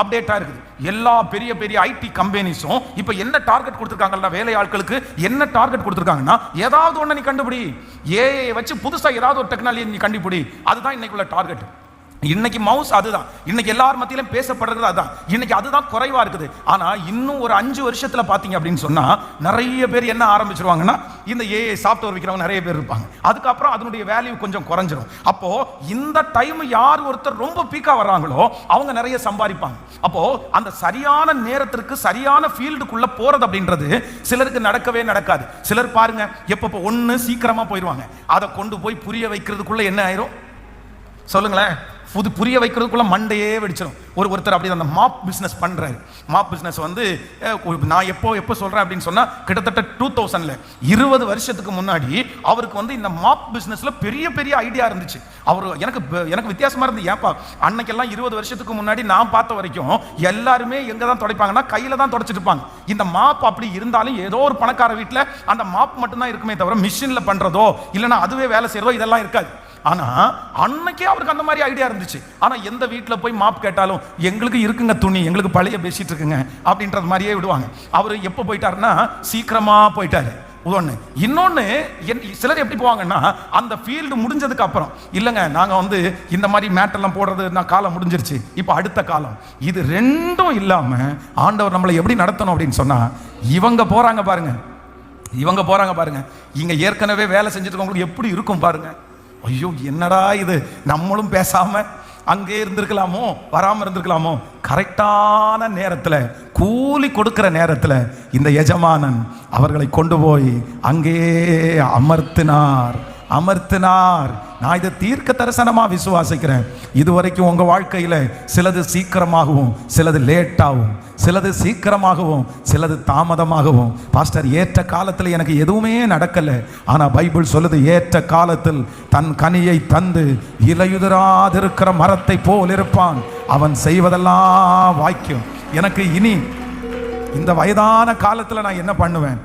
அப்டேட்டா இருக்குது. எல்லா பெரிய பெரிய ஐடி கம்பெனிஸும் இப்போ என்ன டார்கெட் கொடுத்துருக்காங்கன்னா, வேலை ஆட்களுக்கு என்ன டார்கெட் கொடுத்துருக்காங்கன்னா, ஏதாவது ஒன்று நீ கண்டுபிடி, ஏஐ வச்சு புதுசா ஏதாவது ஒரு டெக்னாலஜி நீ கண்டுபிடி, அதுதான் இன்னைக்குள்ள டார்கெட். இன்னைக்கு மவுஸ் அதுதான், இன்னைக்கு எல்லார் மத்தியிலும் பேசப்படுறது அதுதான், இன்னைக்கு அதுதான் குறைவா இருக்குது. ஆனா இன்னும் ஒரு 5 வருஷத்துல பாத்தீங்க அப்படின்னு சொன்னா, நிறைய பேர் என்ன ஆரம்பிச்சிருவாங்கன்னா, இந்த ஏஐ சாஃப்ட்வேர் விற்கிறவங்க நிறைய பேர் இருப்பாங்க. அதுக்கப்புறம் அதனுடைய வேல்யூ கொஞ்சம் குறைஞ்சிரும். அப்போ இந்த டைம் யார் ஒருத்தர் ரொம்ப பீக்கா வர்றாங்களோ அவங்க நிறைய சம்பாதிப்பாங்க. அப்போ அந்த சரியான நேரத்திற்கு சரியான ஃபீல்டுக்குள்ள போறது அப்படின்றது சிலருக்கு நடக்கவே நடக்காது. சிலர் பாருங்க, எப்போ ஒண்ணு சீக்கிரமா போயிடுவாங்க, அதை கொண்டு போய் புரிய வைக்கிறதுக்குள்ள என்ன ஆயிரும் சொல்லுங்களேன், புரிய வைக்கிறதுக்குள்ள மண்டையே வெடிச்சிடும். ஒருத்தர் அப்படி அந்த மாப் பிஸ்னஸ் பண்றாரு. மாப் பிஸ்னஸ் வந்து நான் எப்போ சொல்றேன் அப்படின்னு சொன்னா, கிட்டத்தட்ட 2000ல 20 வருஷத்துக்கு முன்னாடி அவருக்கு வந்து இந்த மாப் பிஸ்னஸ்ல பெரிய பெரிய ஐடியா இருந்துச்சு. அவர் எனக்கு வித்தியாசமா இருந்து, ஏப்பா அன்னைக்கெல்லாம் 20 வருஷத்துக்கு முன்னாடி நான் பார்த்த வரைக்கும் எல்லாருமே எங்க தான் துடைப்பாங்கன்னா கையில தான் துடைச்சிட்டு இருப்பாங்க. இந்த மாப் அப்படி இருந்தாலும் ஏதோ ஒரு பணக்கார வீட்டில் அந்த மாப் மட்டும்தான் இருக்குமே தவிர மிஷின்ல பண்றதோ இல்லைன்னா அதுவே வேலை செய்யறதோ இதெல்லாம் இருக்காது. ஆனா அன்னைக்கே அவருக்கு அந்த மாதிரி ஐடியா இருந்துச்சு. ஆனா எந்த வீட்டில் போய் மாப் கேட்டாலும் எங்களுக்கு இருக்குங்க துணி, எங்களுக்கு பழைய பெட்ஷீட் இருக்குங்க அப்படின்றது மாதிரியே விடுவாங்க. அவர் எப்போ போயிட்டாருன்னா சீக்கிரமா போயிட்டாரு. இன்னொன்னு சிலர் எப்படி போவாங்கன்னா, அந்த ஃபீல்டு முடிஞ்சதுக்கு அப்புறம், இல்லைங்க நாங்க வந்து இந்த மாதிரி மேட்டெல்லாம் போடுறது நான் காலம் முடிஞ்சிருச்சு, இப்போ அடுத்த காலம். இது ரெண்டும் இல்லாம ஆண்டவர் நம்மளை எப்படி நடத்தணும் அப்படின்னு சொன்னா, இவங்க போறாங்க பாருங்க, இங்க ஏற்கனவே வேலை செஞ்சுட்டு இருக்கவங்களுக்கு எப்படி இருக்கும் பாருங்க. ஐயோ என்னடா இது, நம்மளும் பேசாம அங்கே இருந்திருக்கலாமோ, வராம இருந்திருக்கலாமோ. கரெக்டான நேரத்தில், கூலி கொடுக்கிற நேரத்தில் இந்த எஜமானன் அவர்களை கொண்டு போய் அங்கே அமர்த்தினார். நான் இதை தீர்க்க தரிசனமா விசுவாசிக்கிறேன். இதுவரைக்கும் உங்க வாழ்க்கையில சிலது சீக்கிரமாகவும் சிலது லேட்டாகவும், சிலது சீக்கிரமாகவும் சிலது தாமதமாகவும், பாஸ்டர் ஏற்ற காலத்தில் எனக்கு எதுவுமே நடக்கல. ஆனா பைபிள் சொல்லுது, ஏற்ற காலத்தில் தன் கனியை தந்து இலையுதிராதிருக்கிற மரத்தை போல் இருப்பான், அவன் செய்வதெல்லாம் வாய்க்கும். எனக்கு இனி இந்த வயதான காலத்துல நான் என்ன பண்ணுவேன்,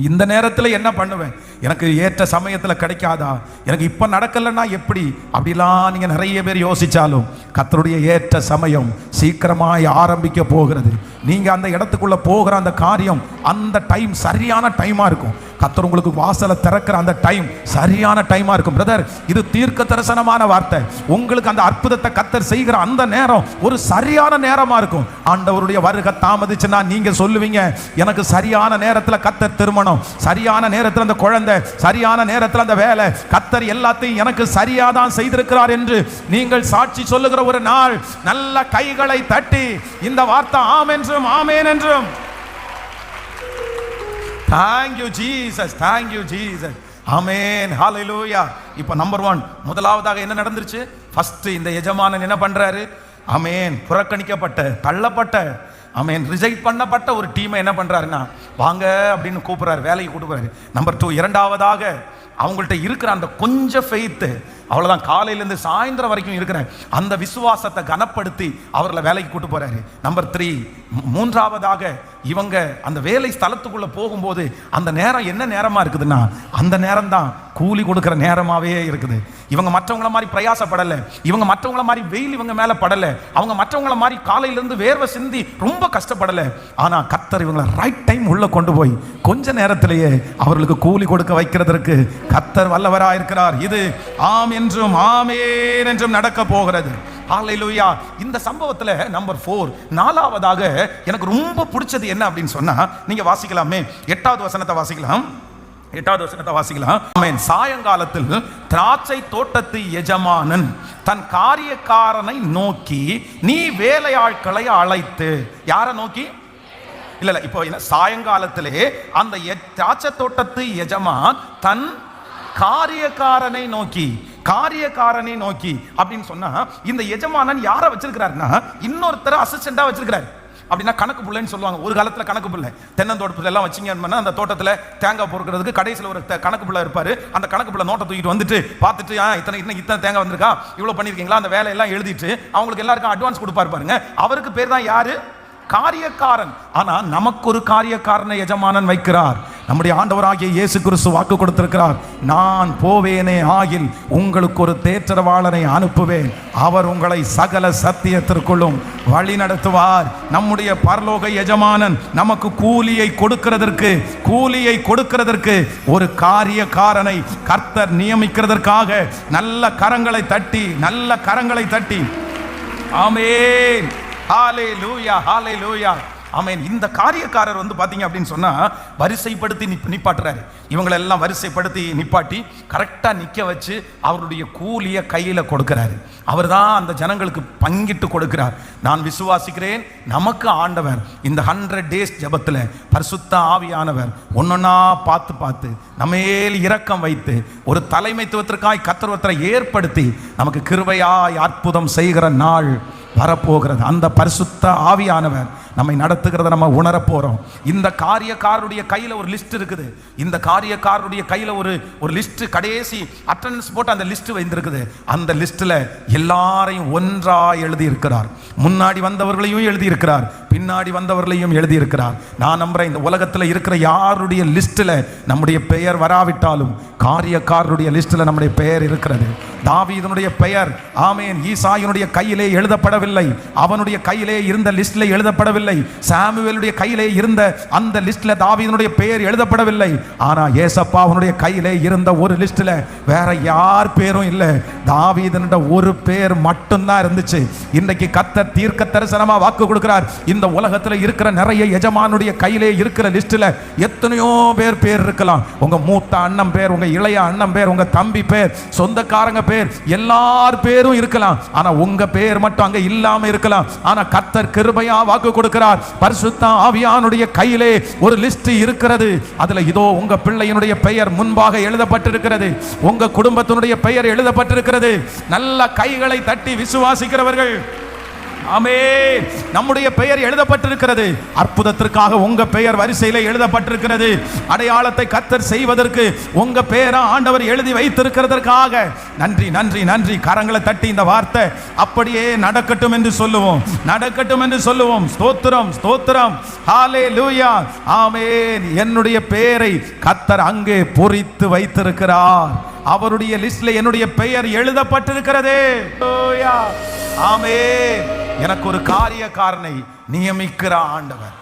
இந்த நேரத்தில் என்ன பண்ணுவேன், எனக்கு ஏற்ற சமயத்தில் கிடைக்காதா, எனக்கு இப்போ நடக்கலைன்னா எப்படி, அப்படிலாம் நீங்கள் நிறைய பேர் யோசித்தாலும் கர்த்தருடைய ஏற்ற சமயம் சீக்கிரமாய் ஆரம்பிக்க போகிறது. நீங்கள் அந்த இடத்துக்குள்ளே போகிற அந்த காரியம், அந்த டைம் சரியான டைமாக இருக்கும். கர்த்தர் உங்களுக்கு வாசலை திறக்கிற அந்த டைம் சரியான டைமாக இருக்கும். பிரதர், இது தீர்க்க தரிசனமான வார்த்தை. உங்களுக்கு அந்த அற்புதத்தை கர்த்தர் செய்கிற அந்த நேரம் ஒரு சரியான நேரமாக இருக்கும். ஆண்டவருடைய வருகை தாமதிச்சுன்னா நீங்கள் சொல்லுவீங்க, எனக்கு சரியான நேரத்தில் கர்த்தர் திருமணம், சரியான நேரத்தில் அந்த குழந்தை, சரியான நேரத்தில் அந்த வேலை, கர்த்தர் எல்லாத்தையும் எனக்கு சரியாதான் செய்திருக்கிறார் என்று நீங்கள் சாட்சி சொல்லுகிற ஒரு நாள், நல்ல கைகளை தட்டி இந்த வார்த்தை ஆம் என்றும் ஆமேன் என்றும். Thank you Jesus, thank you Jesus, amen, hallelujah. இப்போ நம்பர் 1, முதலாவதாக என்ன நடந்துருச்சு? ஃபர்ஸ்ட் இந்த எஜமானன் என்ன பண்றாரு? ஆமென், புறக்கணிக்கப்பட்ட, தள்ளப்பட்ட, ஆமென், ரிஜெக்ட் பண்ணப்பட்ட ஒரு டீமை என்ன பண்றாருன்னா, வாங்க அப்படின்னு கூப்பிடுறாரு, வேலைக்கு கூப்பிடுறாரு. நம்பர் 2, இரண்டாவதாக அவங்கள்ட்ட இருக்கிற அந்த கொஞ்சம் ஃபெய்த், அவ்வளவுதான். காலையிலேருந்து சாயந்தரம் வரைக்கும் இருக்கிற அந்த விசுவாசத்தை கனப்படுத்தி அவர்களை வேலைக்கு கூட்டு போறாரு. நம்பர் 3, மூன்றாவதாக இவங்க அந்த வேலை ஸ்தலத்துக்குள்ள போகும்போது அந்த நேரம் என்ன நேரமா இருக்குதுன்னா, அந்த நேரம் தான் கூலி கொடுக்கிற நேரமாவே இருக்குது. இவங்க மற்றவங்கள மாதிரி பிரயாசப்படலை, இவங்க மற்றவங்கள மாதிரி வெயில் இவங்க மேல படலை, அவங்க மற்றவங்கள மாதிரி காலையிலிருந்து வேர்வை சிந்தி ரொம்ப கஷ்டப்படலை. ஆனா கர்த்தர் இவங்களை ரைட் டைம் உள்ள கொண்டு போய் கொஞ்ச நேரத்திலேயே அவர்களுக்கு கூலி கொடுக்க வைக்கிறதற்கு கர்த்தர் வல்லவராக இருக்கிறார். இது ஆம் என்றும் ஆமேன் என்றும் நடக்க போகிறது. ஹல்லேலூயா. இந்த சம்பவத்துல நம்பர் 4, நாலாவதாக எனக்கு ரொம்ப பிடிச்சது என்ன அப்படின்னு சொன்னா, நீங்க வாசிக்கலாமே, 8வது வசனத்தை வாசிக்கலாம். 8வது வசனத்தை வாசிக்கலாம். ஆமென். சாயங்காலத்தில் திராட்சை தோட்டத்து எஜமானன் தன் காரியக்காரனை நோக்கி, நீ வேலையாட்களை அழைத்து. யாரை நோக்கி? இல்ல இப்போ சாயங்காலத்திலே அந்த திராட்சை தோட்டத்து எஜமான் தன் காரியக்காரனை நோக்கி, காரியக்காரனை நோக்கி அப்படின்னு சொன்னா, இந்த எஜமானன் யாரை வச்சிருக்கிறாருன்னா இன்னொருத்தர் அசிஸ்டண்டா வச்சிருக்கிறார். அப்படின்னா கணக்கு பிள்ளைன்னு சொல்லுவாங்க. ஒரு காலத்துல கணக்கு பிள்ளை தென்னந்தோட்டத்துல எல்லாம் வச்சிங்கன்னா அந்த தோட்டத்துல தேங்காய் பொறுக்கிறதுக்கு கடைசியில் ஒரு கணக்கு பிள்ளை இருப்பாரு. அந்த கணக்கு பிள்ளை நோட்டை தூக்கிட்டு வந்துட்டு பார்த்துட்டு, இத்தனை தேங்காய் வந்திருக்கா, இவ்வளவு பண்ணிருக்கீங்களா, அந்த வேலையெல்லாம் எழுதிட்டு அவங்களுக்கு எல்லாருக்கும் அட்வான்ஸ் கொடுப்பாரு பாருங்க. அவருக்கு பேர் தான் யாரு? காரியக்காரன். ஆனா நமக்கு ஒரு காரியக்காரனை எஜமானன் வைக்கிறார். நம்முடைய ஆண்டவராகிய இயேசு கிறிஸ்து வாக்கு கொடுத்திருக்கிறார், நான் போவேனே ஆகில் உங்களுக்கு ஒரு தேற்றரவாளனை அனுப்புவேன், அவர் உங்களை சகல சத்தியத்திற்குள்ளும் வழி நடத்துவார். நம்முடைய பரலோக எஜமானன் நமக்கு கூலியை கொடுக்கிறதற்கு ஒரு காரியக்காரனை கர்த்தர் நியமிக்கிறதற்காக நல்ல கரங்களை தட்டி ஆமென். ஹல்லேலூயா, ஹல்லேலூயா, ஆமென். இந்த காரியக்காரர் பாத்தீங்க அப்படின்னு சொன்னா வரிசைப்படுத்தி நிப்பாட்டுறாரு. இவங்களை எல்லாம் வரிசைப்படுத்தி நிப்பாட்டி கரெக்டா நிக்க வச்சு அவருடைய கூலிய கையில கொடுக்கிறாரு. அவர் தான் அந்த ஜனங்களுக்கு பங்கிட்டு கொடுக்கிறார். நான் விசுவாசிக்கிறேன், நமக்கு ஆண்டவர் இந்த 100 days ஜெபத்துல பரிசுத்த ஆவியானவர் ஒன்னொன்னா பார்த்து நம்மேல் இரக்கம் வைத்து ஒரு தலைமைத்துவத்திற்காய் கர்த்தர் ஒருத்தரை ஏற்படுத்தி நமக்கு கிருபையாய் அற்புதம் செய்கிற நாள் வரப்போகிறது. அந்த பரிசுத்த ஆவியானவர் நம்மை நடத்துகிறத நம்ம உணர போறோம். இந்த காரியக்காரருடைய கையில ஒரு லிஸ்ட் இருக்குது. இந்த காரியக்காரருடைய கையில ஒரு லிஸ்ட், கடைசி அட்டெண்டன்ஸ் போட்டு அந்த லிஸ்ட் வைத்திருக்குது. அந்த லிஸ்ட்ல எல்லாரையும் ஒன்றா எழுதி இருக்கிறார். முன்னாடி வந்தவர்களையும் எழுதி இருக்கிறார், பின்னாடி வந்தவர்களையும் எழுதி இருக்கிறார். நான் நம்புறேன், இந்த உலகத்துல இருக்கிற யாருடைய லிஸ்ட்ல நம்முடைய பெயர் வராவிட்டாலும் காரியக்காரருடைய லிஸ்ட்ல நம்முடைய பெயர் இருக்கிறது. தாவீதுனுடைய பெயர் ஆமென் ஈசாயினுடைய கையிலே எழுதப்படவில்லை, அவனுடைய கையிலே இருந்த லிஸ்ட்ல எழுதப்படவில்லை. சாமுவேலுடைய கையிலே இருந்த அந்த லிஸ்ட்ல தாவீதுனுடைய பெயர் எழுதப்படவில்லை. ஆனா ஏசப்பாவுடைய கையிலே இருந்த ஒரு லிஸ்ட்ல வேற யார் பேரும் இல்லை, தாவீதுனுடைய ஒரு பேர் மட்டும்தான் இருந்துச்சு. இன்றைக்கு கர்த்தர் தீர்க்க தரிசனமா வாக்கு கொடுக்கிறார். இந்த உலகத்துல இருக்கிற நிறைய எஜமானுடைய கையிலே இருக்கிற லிஸ்ட்ல எத்தனையோ பேர் இருக்கலாம். உங்க மூத்த அண்ணன் பேர், உங்க இளைய அண்ணன் பேர், உங்க தம்பி பேர், சொந்தக்காரங்க பேர், எல்லார் பேரும் இருக்கலாம். ஆனா உங்க பேர் மட்டும் அங்க இல்லாம இருக்கலாம். ஆனா கர்த்தர் கிருபையா வாக்கு கொடுக்கிறார், பரிசுத்த ஆவியானுடைய கையிலே ஒரு லிஸ்ட் இருக்கிறது. அதுல இதோ உங்க பிள்ளையினுடைய பெயர் முன்பாக எழுதப்பட்டிருக்கிறது, உங்க குடும்பத்தினுடைய பெயர் எழுதப்பட்டிருக்கிறது. நல்ல கைகளை தட்டி விசுவாசிக்கிறவர்கள் ஆமென். நம்முடைய பெயர் எழுதப்பட்டிருக்கிறது. அற்புதத்திற்காக உங்க பெயர் வரிசையில எழுதப்பட்டிருக்கிறது. அடையாளத்தை கர்த்தர் செய்வதற்கு உங்க பெயரை ஆண்டவர் எழுதி வைத்திருக்கிறதற்காக நன்றி நன்றி நன்றி. கரங்களை தட்டி இந்த வார்த்தை அப்படியே நடக்கட்டும் என்று சொல்லுவோம், நடக்கட்டும் என்று சொல்லுவோம். ஸ்தோத்திரம் ஸ்தோத்திரம், ஹல்லேலூயா, ஆமென். என்னுடைய பெயரை கர்த்தர் அங்கே பொறித்து வைத்திருக்கிறார். அவருடைய லிஸ்ட்ல என்னுடைய பெயர் எழுதப்பட்டிருக்கிறது. ஆமென். எனக்கு ஒரு காரியக்காரனை நியமிக்கிற ஆண்டவர்,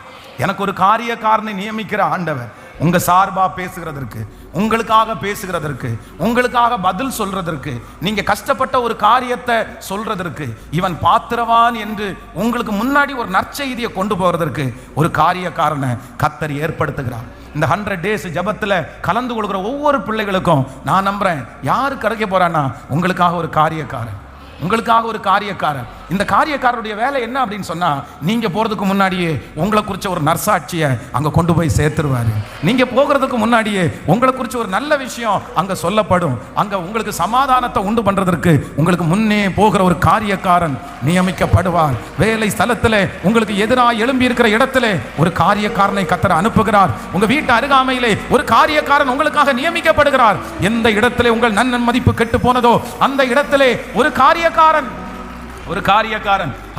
எனக்கு ஒரு காரியக்காரனை நியமிக்கிற ஆண்டவர் உங்க சார்பா பேசுகிறதற்கு, உங்களுக்காக பேசுகிறதற்கு, உங்களுக்காக பதில் சொல்றதற்கு, நீங்க கஷ்டப்பட்ட ஒரு காரியத்தை சொல்றதற்கு, இவன் பாத்திரவான் என்று உங்களுக்கு முன்னாடி ஒரு நற்செய்தியை கொண்டு போறதற்கு ஒரு காரியக்காரனை கர்த்தர் ஏற்படுத்துகிறார். இந்த 100 days ஜெபத்துல கலந்து கொள்கிற ஒவ்வொரு பிள்ளைகளுக்கும் நான் நம்புறேன், யாரு கிடைக்க போறான்னா உங்களுக்காக ஒரு காரியக்காரன், உங்களுக்காக ஒரு காரியக்காரன். இந்த காரியக்காரருடைய வேலை என்ன அப்படின்னு சொன்னா, நீங்க போறதுக்கு முன்னாடியே உங்களை குறிச்ச ஒரு நற்சாட்சியை அங்க கொண்டு போய் சேர்த்துருவாரு. நீங்க போகிறதுக்கு முன்னாடியே உங்களை குறிச்ச ஒரு நல்ல விஷயம் அங்க சொல்லப்படும். அங்க உங்களுக்கு சமாதானத்தை உண்டு பண்றதற்கு உங்களுக்கு முன்னே போகிற ஒரு காரியக்காரன் நியமிக்கப்படுவார். வேலை ஸ்தலத்திலே உங்களுக்கு எதிராக எழும்பி இருக்கிற இடத்திலே ஒரு காரியக்காரனை கர்த்தர் அனுப்புகிறார். உங்க வீட்டு அருகாமையிலே ஒரு காரியக்காரன் உங்களுக்காக நியமிக்கப்படுகிறார். எந்த இடத்திலே உங்கள் நன்மதிப்பு கெட்டு போனதோ அந்த இடத்திலே ஒரு காரியக்காரன்.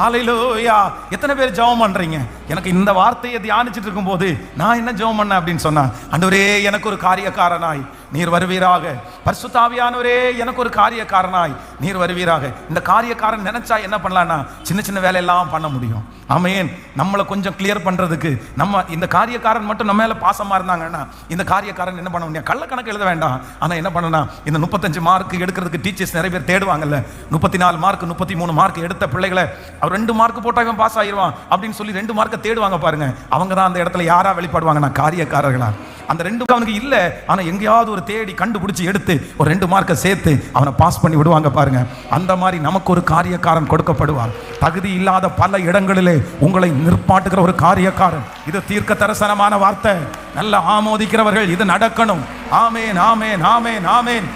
ஹல்லேலூயா. எத்தனை பேர் ஜெபம் பண்றீங்க? எனக்கு இந்த வார்த்தையை தியானிச்சுட்டு இருக்கும்போது நான் என்ன ஜெபம் பண்ணேன் அப்படின்னு சொன்னா, ஆண்டவரே எனக்கு ஒரு காரியக்காரனாய் நீர் வருவீராக. பரிசுத்த ஆவியானவரே எனக்கு ஒரு காரியக்காரனாய் நீர் வருவீராக. இந்த காரியக்காரன் நினைச்சா என்ன பண்ணலாம்னா சின்ன சின்ன வேலையெல்லாம் பண்ண முடியும். ஆமென். நம்மளை கொஞ்சம் கிளியர் பண்றதுக்கு நம்ம இந்த காரியக்காரன் மட்டும் நம்ம மேல பாசமா இருந்தாங்கன்னா இந்த காரியக்காரன் என்ன பண்ண முடியும்? கள்ளக்கணக்கு எழுத வேண்டாம். ஆனா என்ன பண்ணனா, இந்த 35 மார்க் எடுக்கிறதுக்கு டீச்சர்ஸ் நிறைய பேர் தேடுவாங்கல்ல. 34 மார்க் 33 மார்க் எடுத்த பிள்ளைகளை அவர் 2 மார்க் போட்டா இவன் பாஸ் ஆயிடுவான் அப்படின்னு சொல்லி 2 மார்க்கை தேடுவாங்க பாருங்க. அவங்க தான் அந்த இடத்துல யாரா வெளிப்படுவாங்கன்னா காரியக்காரர்களா. அந்த 2 அவனுக்கு இல்ல, ஆனா எங்கேயாவது ஒரு தேடி கண்டுபிடிச்சு எடுத்து ஒரு 2 மார்க்கை சேர்த்து அவனை பாஸ் பண்ணி விடுவாங்க பாருங்க. அந்த மாதிரி நமக்கு ஒரு காரியக்காரன் கொடுக்கப்படுவார். தகுதி இல்லாத பல இடங்களிலே உங்களை நிற்பாட்டுகிற ஒரு காரியக்காரன். இது தீர்க்க தரிசனமான வார்த்தை. நல்ல ஆமோதிக்கிறவர்கள் இது நடக்கணும். ஆமென், ஆமென், ஆமென், ஆமென்.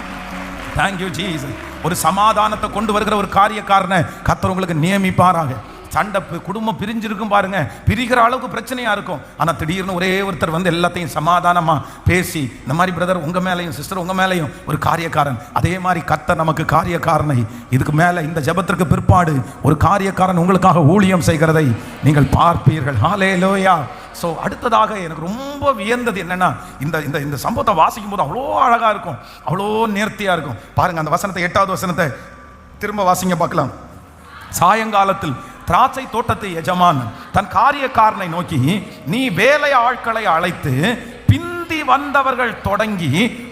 Thank you Jesus. ஒரு சமாதானத்தை கொண்டு வருகிற ஒரு காரியக்காரனை கர்த்தர் உங்களுக்கு நியமிப்பாராக. சண்டை குடும்பம் பிரிஞ்சிருக்கும் பாருங்க, பிரிகிற அளவுக்கு பிரச்சனையா இருக்கும். ஆனா திடீர்னு ஒரே ஒருத்தர் வந்து எல்லாத்தையும் சமாதானமா பேசி, இந்த மாதிரி பிரதர் உங்க மேலையும் சிஸ்டர் உங்க மேலையும் ஒரு காரியக்காரன். அதே மாதிரி கர்த்தர் நமக்கு காரியக்காரனை இதுக்கு மேல இந்த ஜெபத்திற்கு பிற்பாடு ஒரு காரியக்காரன் உங்களுக்காக ஊழியம் செய்கிறதை நீங்கள் பார்ப்பீர்கள். ஹல்லேலூயா. ஸோ அடுத்ததாக எனக்கு ரொம்ப வியந்தது என்னன்னா, இந்த இந்த இந்த சம்பவத்தை வாசிக்கும் போது அவ்வளோ அழகா இருக்கும், அவ்வளோ நேர்த்தியா இருக்கும். பாருங்க அந்த வசனத்தை, 8வது வசனத்தை திரும்ப வாசிங்க பார்க்கலாம். சாயங்காலத்தில் திராட்சை தோட்டத்தை எஜமான் தன் காரியக்காரனை நோக்கி, நீ வேலை ஆட்களை அழைத்து பிந்தி வந்தவர்கள் தொடங்கி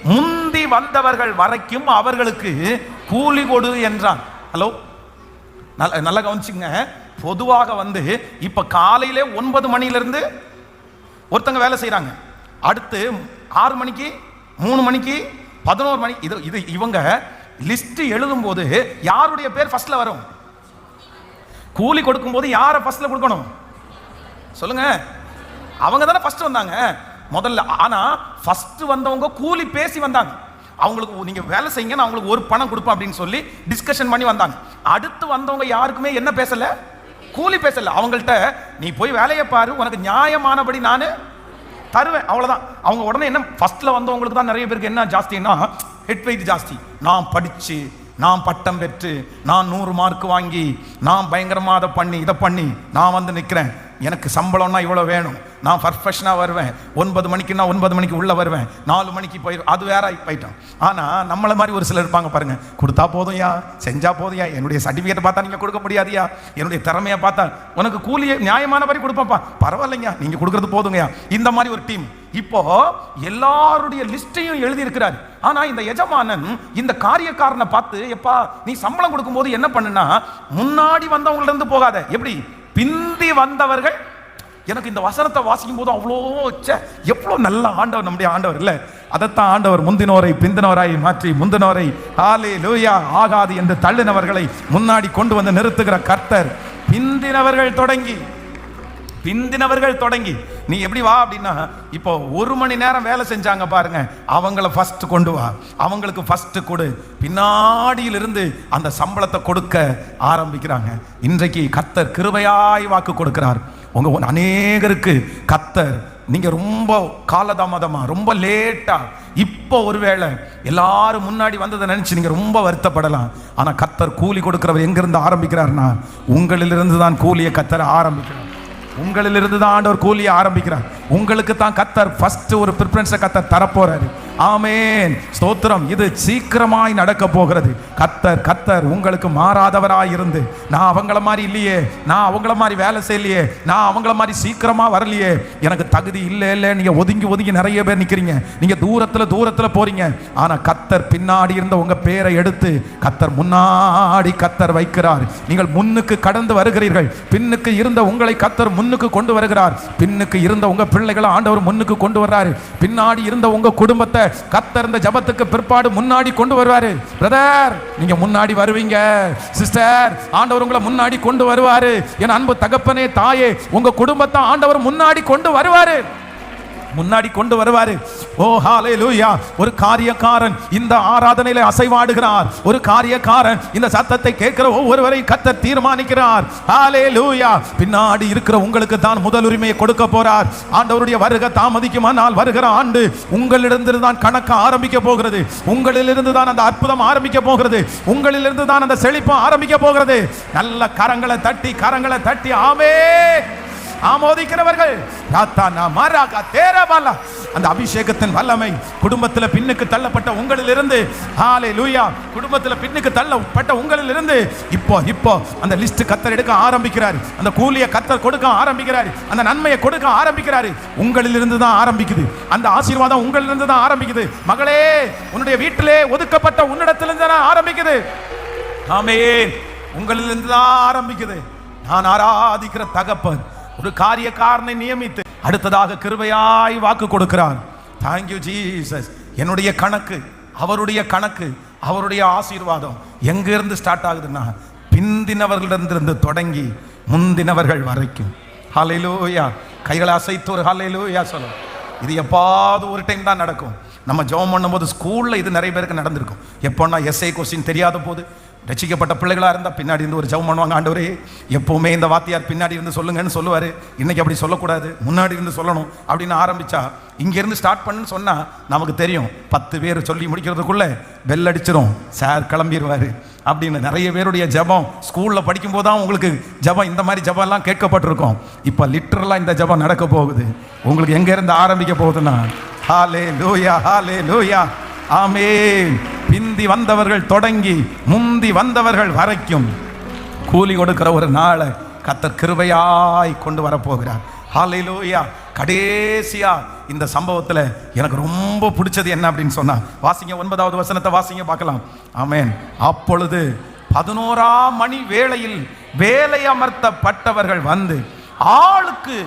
முந்தி வந்தவர்கள் வரைக்கும் அவர்களுக்கு கூலி கொடு என்றான். ஹலோ, நல்லா கவனிச்சுங்க. பொதுவாக வந்து இப்ப காலையிலே 9 மணியிலிருந்து ஒருத்தங்க வேலை செய்யறாங்க, அடுத்து 6 மணிக்கு 3 மணிக்கு 11 மணி, இது இவங்க லிஸ்ட் எழுதும் போது யாருடைய பேர் ஃபர்ஸ்ட்ல வரும்? கூலி கொடுக்கும் போது யாரை ஃபர்ஸ்ட்ல கொடுக்கணும் சொல்லுங்க? அவங்க தானே ஃபர்ஸ்ட் வந்தாங்க முதல்ல. ஆனா ஃபர்ஸ்ட் வந்தவங்க கூலி பேசி வந்தாங்க. அவங்களுக்கு நீங்க வேலை செய்யுங்க, நான் அவங்களுக்கு ஒரு பணம் கொடுப்பேன் அப்படின்னு சொல்லி டிஸ்கஷன் பண்ணி வந்தாங்க. அடுத்து வந்தவங்க யாருக்குமே என்ன பேசல? கூலி பேசல. அவங்கள்ட்ட நீ போய் வேலையை பாரு, உனக்கு நியாயமானபடி நான் தருவேன், அவ்வளவுதான். அவங்க உடனே என்ன, ஃபர்ஸ்ட்ல வந்தவங்களுக்கு தான் நிறைய பேருக்கு என்ன ஜாஸ்தின்னா ஹெட் வெயிட் ஜாஸ்தி. நான் படிச்சு, நான் பட்டம் பெற்று, நான் 100 மார்க் வாங்கி, நான் பயங்கரமாக அதை பண்ணி இதை பண்ணி நான் வந்து நிற்கிறேன், எனக்கு சம்பளம்னா இவ்வளோ வேணும், நான் பர்ஃபெக்ஷனாக வருவேன், 9 மணிக்குன்னா 9 மணிக்கு உள்ளே வருவேன், 4 மணிக்கு போயிடும், அது வேற போயிட்டோம். ஆனால் நம்மளை மாதிரி ஒரு சிலர் இருப்பாங்க பாருங்க, கொடுத்தா போதும்யா, செஞ்சா போதும்யா, என்னுடைய சர்டிஃபிகேட்டை பார்த்தா நீங்கள் கொடுக்க முடியாதியா, என்னுடைய திறமையை பார்த்தா உனக்கு கூலியை நியாயமான மாதிரி கொடுப்பேன்ப்பா, பரவாயில்லைங்க நீங்கள் கொடுக்கறது போதுங்கய்யா. இந்த மாதிரி ஒரு டீம் இப்போ எல்லாருடைய லிஸ்டையும் எழுதி இருக்கிறார். ஆனா இந்த எஜமானன் இந்த காரியக்காரனை பார்த்து, எப்பா நீ சம்பளம் கொடுக்கும் போது என்ன பண்ணுனா, முன்னாடி வந்தவங்கள இருந்து போகாத, எப்படி பிந்தி வந்தவர்கள். எனக்கு இந்த வசனத்தை வாசிக்கும் போது அவ்வளோ எவ்வளோ நல்ல ஆண்டவர் நம்முடைய ஆண்டவர் இல்லை. அதைத்தான் ஆண்டவர் முந்தினோரை பிந்தினோராய் மாற்றி முந்தினோரை ஹல்லேலூயா ஆகாது என்று தள்ளினவர்களை முன்னாடி கொண்டு வந்து நிறுத்துகிற கர்த்தர். பிந்தினவர்கள் தொடங்கி நீ எப்படி வா அப்படின்னா, இப்போ 1 மணி நேரம் வேலை செஞ்சாங்க பாருங்க, அவங்கள ஃபர்ஸ்ட் கொண்டு வா, அவங்களுக்கு ஃபர்ஸ்ட் கொடு, பின்னாடியிலிருந்து அந்த சம்பளத்தை கொடுக்க ஆரம்பிக்கிறாங்க. இன்றைக்கு கர்த்தர் கிருபையாய் வாக்கு கொடுக்கிறார். உங்க அநேகருக்கு கர்த்தர், நீங்க ரொம்ப காலதாமதமா, ரொம்ப லேட்டா, இப்போ ஒருவேளை எல்லாரும் முன்னாடி வந்ததை நினைச்சு நீங்க ரொம்ப வருத்தப்படலாம். ஆனா கர்த்தர் கூலி கொடுக்கிறவர் எங்கிருந்து ஆரம்பிக்கிறார்னா, உங்களிலிருந்து தான் கூலியை கர்த்தர் ஆரம்பிக்கிறார். உங்களிலிருந்து தான் ஆண்டவர் கூலியை ஆரம்பிக்கிறார். உங்களுக்கு தான் கர்த்தர் ஃபர்ஸ்ட் ஒரு பிரிஃபரன்ஸை கர்த்தர் தரப்போறாரு. ஆமென், ஸ்தோத்திரம். இது சீக்கிரமாய் நடக்க போகிறது. கர்த்தர் உங்களுக்கு மாறாதவராய் இருந்து, நான் அவங்கள மாதிரி இல்லையே, நான் அவங்கள மாதிரி வேலை செய்யலையே, நான் அவங்கள மாதிரி சீக்கிரமா வரலையே, எனக்கு தகுதி இல்லை, நீங்க ஒதுங்கி நிறைய பேர் நிக்கிறீங்க, நீங்க தூரத்துல போறீங்க. ஆனா கர்த்தர் பின்னாடி இருந்த உங்க பேரை எடுத்து கர்த்தர் முன்னாடி கர்த்தர் வைக்கிறார். நீங்கள் முன்னுக்கு கடந்து வருகிறீர்கள். பின்னுக்கு இருந்த உங்களை கர்த்தர் முன்னுக்கு கொண்டு வருகிறார். பின்னுக்கு இருந்த உங்க பிள்ளைகளை ஆண்டவர் முன்னுக்கு கொண்டு வர்றாரு. பின்னாடி இருந்த உங்க குடும்பத்தை கர்த்தர் இந்த ஜெபத்துக்கு பிற்பாடு முன்னாடி கொண்டு வருவாரு. பிரதர், நீங்க முன்னாடி வருவீங்க. சிஸ்டர், ஆண்டவர் உங்களை முன்னாடி கொண்டு வருவாரு. என் அன்பு தகப்பனே, தாயே, உங்க குடும்பத்தை ஆண்டவர் முன்னாடி கொண்டு வருவாரு, முன்னாடி கொண்டு வருவாரு. ஓ ஹalleluya. ஒரு காரியக்காரன் இந்த ஆராதனையில அசைவாடுகிறார். ஒரு காரியக்காரன் இந்த சத்தத்தை கேட்கிற ஒவ்வொருவரையும் கர்த்தர் தீர்மானிக்கிறார். ஹalleluya. பின்னாடி இருக்கிற உங்களுக்கு தான் முதல் உரிமையை கொடுக்க போறார். ஆண்டவருடைய வருகை தாமதிக்குமானால் வருகிற ஆண்டு உங்களிலிருந்து தான் கணக்கு ஆரம்பிக்க போகிறது. உங்களிலிருந்து தான் அந்த அற்புதம் ஆரம்பிக்க போகிறது. உங்களிலிருந்து தான் அந்த செழிப்பு ஆரம்பிக்க போகிறது. நல்ல கரங்களை தட்டி ஆமென் ஆமோதிக்கிறவர்கள் அந்த அபிஷேகத்தின் வல்லமை குடும்பத்தில் பின்னுக்கு தள்ளப்பட்ட உங்களிலிருந்து, ஹalleluya, குடும்பத்தில் பின்னுக்கு தள்ளப்பட்ட உங்களிலிருந்து இப்போ அந்த லிஸ்ட் கர்த்தர் எடுக்க ஆரம்பிக்கிறார். அந்த கூலியை கர்த்தர் கொடுக்க ஆரம்பிக்கிறார். அந்த நன்மையை கொடுக்க ஆரம்பிக்கிறார். உங்களிலிருந்து தான் ஆரம்பிக்குது. அந்த ஆசீர்வாதம் உங்களிலிருந்து தான் ஆரம்பிக்குது. மகளே, உன்னுடைய வீட்டிலே ஒதுக்கப்பட்ட உன்னிடத்திலிருந்து தான் ஆரம்பிக்குது. ஆமென். உங்களிலிருந்து தான் ஆரம்பிக்குது. நான் ஆராதிக்கிற தகப்பன் ஒரு காரியக்காரனை நியமித்து அடுத்ததாக கிருபையாய் வாக்கு கொடுக்கிறார். Thank you Jesus. என்னுடைய கணக்கு, அவருடைய கணக்கு, அவருடைய ஆசீர்வாதம் எங்க இருந்து ஸ்டார்ட் ஆகுதுன்னா, பிந்தினவர்களிடமிருந்து தொடங்கி முந்தினவர்கள் வரைக்கும். ஹalleluya. கைகளை அசைத்து ஒரு ஹalleluya சொல்லுங்க. இது எப்பாவது ஒரு டைம் தான் நடக்கும். நம்ம ஜெபம் பண்ணும்போது ஸ்கூல்ல இது நிறைய பேருக்கு நடந்திருக்கும். எப்போன்னா எஸ்ஐ கொஸ்டின் தெரியாத போது ரட்சிக்கப்பட்ட பிள்ளைகளாக இருந்தால் பின்னாடி இருந்து ஒரு ஜெபம் பண்ணுவாங்க. ஆண்டவரே, எப்போவுமே இந்த வாத்தியார் பின்னாடி இருந்து சொல்லுங்கன்னு சொல்லுவார். இன்னைக்கு அப்படி சொல்லக்கூடாது, முன்னாடி இருந்து சொல்லணும் அப்படின்னு ஆரம்பித்தா, இங்கேருந்து ஸ்டார்ட் பண்ணுன்னு சொன்னால் நமக்கு தெரியும் 10 பேர் சொல்லி முடிக்கிறதுக்குள்ளே பெல் அடிச்சிடும், சார் கிளம்பிடுவார் அப்படின்னு. நிறைய பேருடைய ஜெபம் ஸ்கூலில் படிக்கும்போது தான் உங்களுக்கு ஜெபம் இந்த மாதிரி ஜெபம்லாம் கேட்கப்பட்டிருக்கோம். இப்போ லிட்டரலாக இந்த ஜெபம் நடக்க போகுது. உங்களுக்கு எங்கேருந்து ஆரம்பிக்க போகுதுன்னா, ஹalleluya, ஹalleluya, ஆமென். பிந்தி வந்தவர்கள் தொடங்கி முந்தி வந்தவர்கள் வரைக்கும் கூலி கொடுக்கிற ஒரு நாளை கர்த்தர் கிருபையாய் கொண்டு வரப்போகிறார். ஹalleluya. கடைசியா இந்த சம்பவத்தில் எனக்கு ரொம்ப பிடிச்சது என்ன அப்படின்னு சொன்னா, வாசிங்க 9வது வசனத்தை வாசிங்க பார்க்கலாம். ஆமென். அப்பொழுது 11ஆம் மணி வேளையில் வேலை அமர்த்தப்பட்டவர்கள் வந்து ஆளுக்கு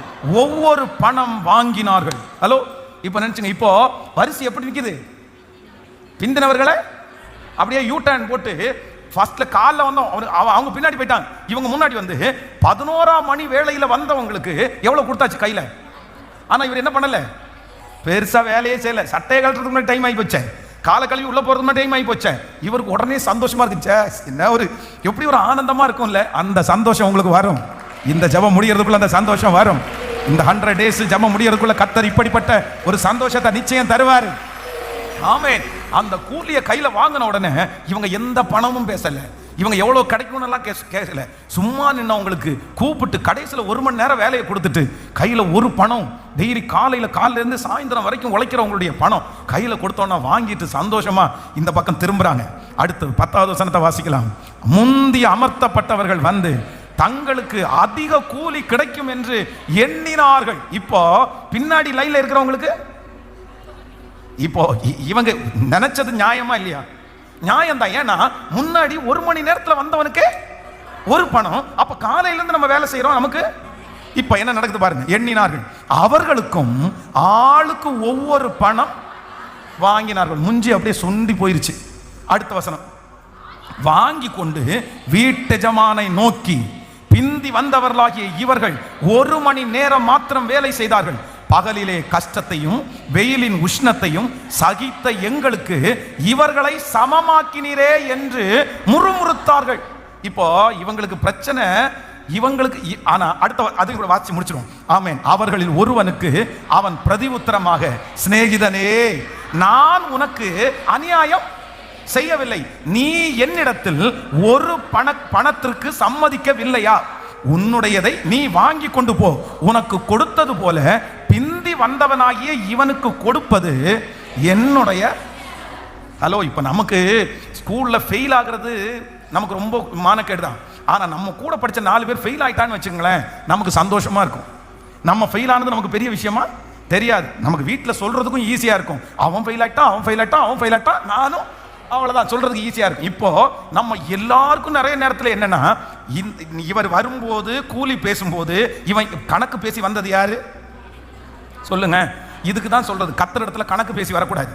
ஒவ்வொரு பணம் வாங்கினார்கள். ஹலோ, இப்போ நினைச்சுங்க, இப்போ வரிசை எப்படி நிற்குது? பிந்தினவர்களை அப்படியே யூ டர்ன் போட்டு ஃபர்ஸ்ட்ல காலில் வந்தோம், அவங்க பின்னாடி போயிட்டாங்க, இவங்க முன்னாடி வந்து 11ஆம் மணி வேளையில் வந்தவங்களுக்கு எவ்வளோ கொடுத்தாச்சு கையில். ஆனால் இவர் என்ன பண்ணல, பெருசா வேலையே செய்யல. சட்டையை கழட்டுறதுக்கு முன்னாடி டைம் ஆகி போச்சேன், காலை கழுவி உள்ள போறதுக்கு முன்னாடி டைம் ஆகி போச்சேன். இவருக்கு உடனே சந்தோஷமா இருந்துச்சு. என்ன ஒரு எப்படி ஒரு ஆனந்தமா இருக்கும்ல, அந்த சந்தோஷம் உங்களுக்கு வரும். இந்த ஜெபம் முடியறதுக்குள்ள அந்த சந்தோஷம் வரும். இந்த 100 days ஜெபம் முடியறதுக்குள்ள கர்த்தர் இப்படிப்பட்ட ஒரு சந்தோஷத்தை நிச்சயம் தருவார். ஆமென். அந்த கூலியை கையில வாங்கின உடனே இவங்க எந்த பணமும் பேசல, இவங்க எவ்வளவு கிடைக்கும்னு கேட்கல. சும்மா நின்னவங்களுக்கு கூப்பிட்டு கடைசியில் 1 மணி நேரம் வேலையை கொடுத்துட்டு கையில ஒரு பணம், டெய்லி காலையில இருந்து சாயந்தரம் வரைக்கும் உழைக்கிறவங்களுடைய பணம் கையில கொடுத்தோன்னா வாங்கிட்டு சந்தோஷமா இந்த பக்கம் திரும்புறாங்க. அடுத்து 10வது வசனத்தை வாசிக்கலாம். முந்தி அமர்த்தப்பட்டவர்கள் வந்து தங்களுக்கு அதிக கூலி கிடைக்கும் என்று எண்ணினார்கள். இப்போ பின்னாடி லைன்ல இருக்கிறவங்களுக்கு இப்போ இவங்க நினைச்சது நியாயமா இல்லையா? நியாயம் தான். ஏன்னா முன்னாடி 1 மணி நேரத்தில் வந்தவனுக்கு ஒரு பணம், அப்ப காலையில இருந்து நம்ம வேலை செய்யறோம், நமக்கு இப்ப என்ன நடக்குது பாருங்க. எண்ணினார்கள், அவர்களுக்கும் ஆளுக்கு ஒவ்வொரு பணம் வாங்கினார்கள். முஞ்சி அப்படியே சொண்டி போயிருச்சு. அடுத்த வசனம், வாங்கி கொண்டு வீட்டெஜமானை நோக்கி, பிந்தி வந்தவர்களாகிய இவர்கள் 1 மணி நேரம் மாத்திரம் வேலை செய்தார்கள், பகலிலே கஷ்டத்தையும் வெயிலின் உஷ்ணத்தையும் சகித்த எங்களுக்கு இவர்களை சமமாக்கினீரே என்று முறுமுறுத்தார்கள். இப்போ இவங்களுக்கு பிரச்சனை, இவங்களுக்கு. ஆனா அடுத்த அது வாசி முடிச்சிடும். ஆமென். அவர்களில் ஒருவனுக்கு அவன் பிரதி உத்தரமாக, சிநேகிதனே, நான் உனக்கு அநியாயம் செய்யவில்லை, நீ என்னிடத்தில் ஒரு பணத்திற்கு சம்மதிக்கவில்லையா? உன்னுடையதை நீ வாங்கி கொண்டு போ, உனக்கு கொடுத்தது போல பிந்தி வந்தவனாகிய இவனுக்கு கொடுப்பது என்னுடைய. ஹலோ, இப்ப நமக்கு ஸ்கூல்ல ஃபெயில் ஆகிறது நமக்கு ரொம்ப மானக்கேடு தான். ஆனா நம்ம கூட படிச்ச 4 பேர் ஃபெயில் ஆயிட்டான்னு வச்சுங்களேன், நமக்கு சந்தோஷமா இருக்கும். நம்ம ஃபெயில் ஆனது நமக்கு பெரிய விஷயமா தெரியாது. நமக்கு வீட்டில் சொல்றதுக்கும் ஈஸியா இருக்கும். அவன் ஃபெயில் ஆயிட்டான், அவன் ஃபெயில் ஆயிட்டான், அவன் ஃபெயில் ஆயிட்டான், நானும் அவ்வளவுதான், சொல்றதுக்கு ஈஸியா இருக்கும். இப்போ நம்ம எல்லாருக்கும் நிறைய நேரத்தில் என்னன்னா, இவர் வரும்போது கூலி பேசும்போது இவன் கணக்கு பேசி வந்தது யாரு சொல்லுங்க? இதுக்கு தான் சொல்றது, கர்த்தர் இடத்துல கணக்கு பேசி வரக்கூடாது.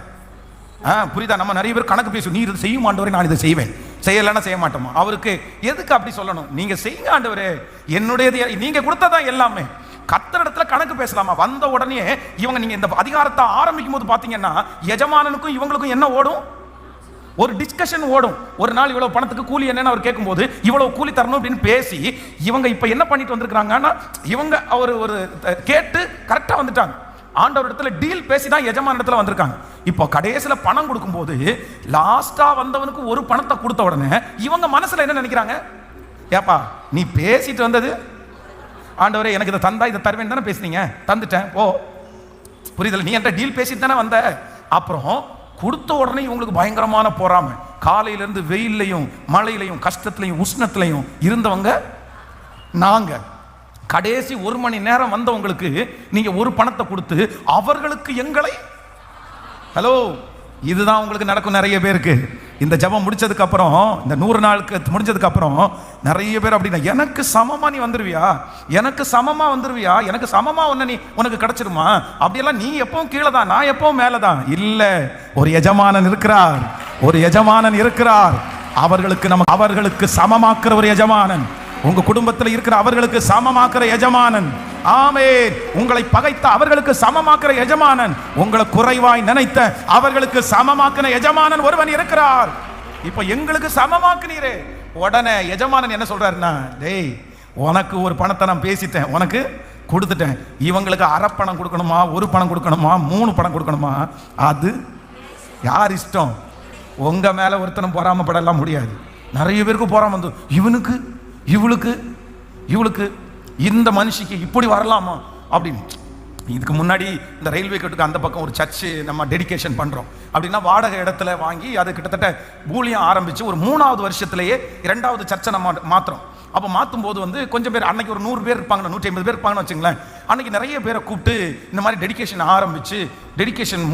புரியுதா? நம்ம நிறைய பேர் கணக்கு பேசுவோம், நீ இது செய்யும் ஆண்டவரே, நான் இதை செய்வேன், செய்யலைன்னா செய்ய மாட்டோமா? அவருக்கு எதுக்கு அப்படி சொல்லணும்? நீங்க செய்யுங்க ஆண்டவரே, என்னுடையது, நீங்க கொடுத்ததான் எல்லாமே. கர்த்தரிடத்துல கணக்கு பேசலாமா? வந்த உடனே இவங்க, நீங்க இந்த அதிகாரத்தை ஆரம்பிக்கும் போது பாத்தீங்கன்னா எஜமானனுக்கும் இவங்களுக்கும் என்ன ஓடும்? ஒரு டிஸ்கஷன் ஓடும். ஒரு நாள் இவ்வளவு பணத்துக்கு கூலி என்னன்னு அவர் கேட்கும்போது இவ்வளவு கூலி தரணும் அப்படின்னு பேசி இவங்க இப்ப என்ன பண்ணிட்டு வந்திருக்காங்கன்னா, இவங்க அவர் ஒரு கேட்டு கரெக்டா வந்துட்டாங்க. ஆண்டவர் இடத்துல டீல் பேசி தான் எஜமான இடத்துல வந்திருக்காங்க. இப்போ கடைசியில பணம் கொடுக்கும்போது லாஸ்டா வந்தவனுக்கு ஒரு பணத்தை கொடுத்த உடனே இவங்க மனசுல என்ன நினைக்கிறாங்க? ஏப்பா நீ பேசிட்டு வந்தது, ஆண்டவரே எனக்கு இதை தந்தா இதை தருவேன் தானே பேசுனீங்க, தந்துட்டேன் ஓ, புரியுதல்? நீ என்கிட்ட டீல் பேசிட்டு தானே வந்த. அப்புறம் கொடுத்த உடனே இவங்களுக்கு பயங்கரமான போறாமை. காலையிலிருந்து வெயிலையும் மழையிலையும் கஷ்டத்திலையும் உஷ்ணத்திலையும் இருந்தவங்க நாங்க. கடைசி ஒரு மணி நேரம் வந்தவங்களுக்கு நீங்க ஒரு பணத்தை கொடுத்து அவர்களுக்கு எங்களை, ஹலோ, இதுதான் உங்களுக்கு நடக்கும் நிறைய பேருக்கு. இந்த ஜெபம் முடிச்சதுக்கு அப்புறம், இந்த 100 நாளுக்கு முடிஞ்சதுக்கு அப்புறம் நிறைய பேர் அப்படின்னா, எனக்கு சமமா நீ வந்துருவியா, எனக்கு சமமா வந்துருவியா, எனக்கு சமமா ஒன்னு நீ உனக்கு கிடைச்சிருமா? அப்படியெல்லாம் நீ எப்பவும் கீழே தான், நான் எப்பவும் மேலதான். இல்ல, ஒரு எஜமானன் இருக்கிறார், ஒரு எஜமானன் இருக்கிறார். அவர்களுக்கு சமமாக்குற ஒரு எஜமானன், உங்க குடும்பத்தில் இருக்கிற அவர்களுக்கு சமமாக்குற எஜமானன். ஆமென். உங்களை பகைத்த அவர்களுக்கு சமமாக்குற எஜமானன், உங்களை குறைவாய் நினைத்த அவர்களுக்கு சமமாக்குன எஜமானன் ஒருவன் இருக்கிறார். இப்ப எங்களுக்கு சமமாக்குனீரே. உடனே எஜமானன் என்ன சொல்றாருன்னா, டேய் உனக்கு ஒரு பணத்தை நான் பேசிட்டேன், உனக்கு கொடுத்துட்டேன், இவங்களுக்கு அரை பணம் கொடுக்கணுமா, ஒரு பணம் கொடுக்கணுமா, 3 பணம் கொடுக்கணுமா, அது யார் இஷ்டம். உங்க மேல ஒருத்தனும் பொறாமப்படலாம் முடியாது. நிறைய பேருக்கு பொறாம வந்து, இவனுக்கு இவளுக்கு இவளுக்கு இந்த மனுஷிக்கு இப்படி வரலாமா அப்படின்னு. இதுக்கு முன்னாடி இந்த ரயில்வே கட்டுக்கு அந்த பக்கம் ஒரு சர்ச்சு நம்ம டெடிகேஷன் பண்றோம் அப்படின்னா, வாடகை இடத்துல வாங்கி அது கிட்டத்தட்ட ஊழியம் ஆரம்பிச்சு ஒரு 3வது வருஷத்திலேயே 2வது சர்ச்சை நம்ம மாத்திரம். அப்போ மாற்றும் போது வந்து கொஞ்சம் பேர், அன்னைக்கு ஒரு 100 பேர் இருப்பாங்க, 150 பேர் இருப்பாங்கன்னு வச்சுங்களேன். அன்னைக்கு நிறைய பேரை கூப்பிட்டு இந்த மாதிரி டெடிகேஷன் ஆரம்பிச்சு, டெடிகேஷன்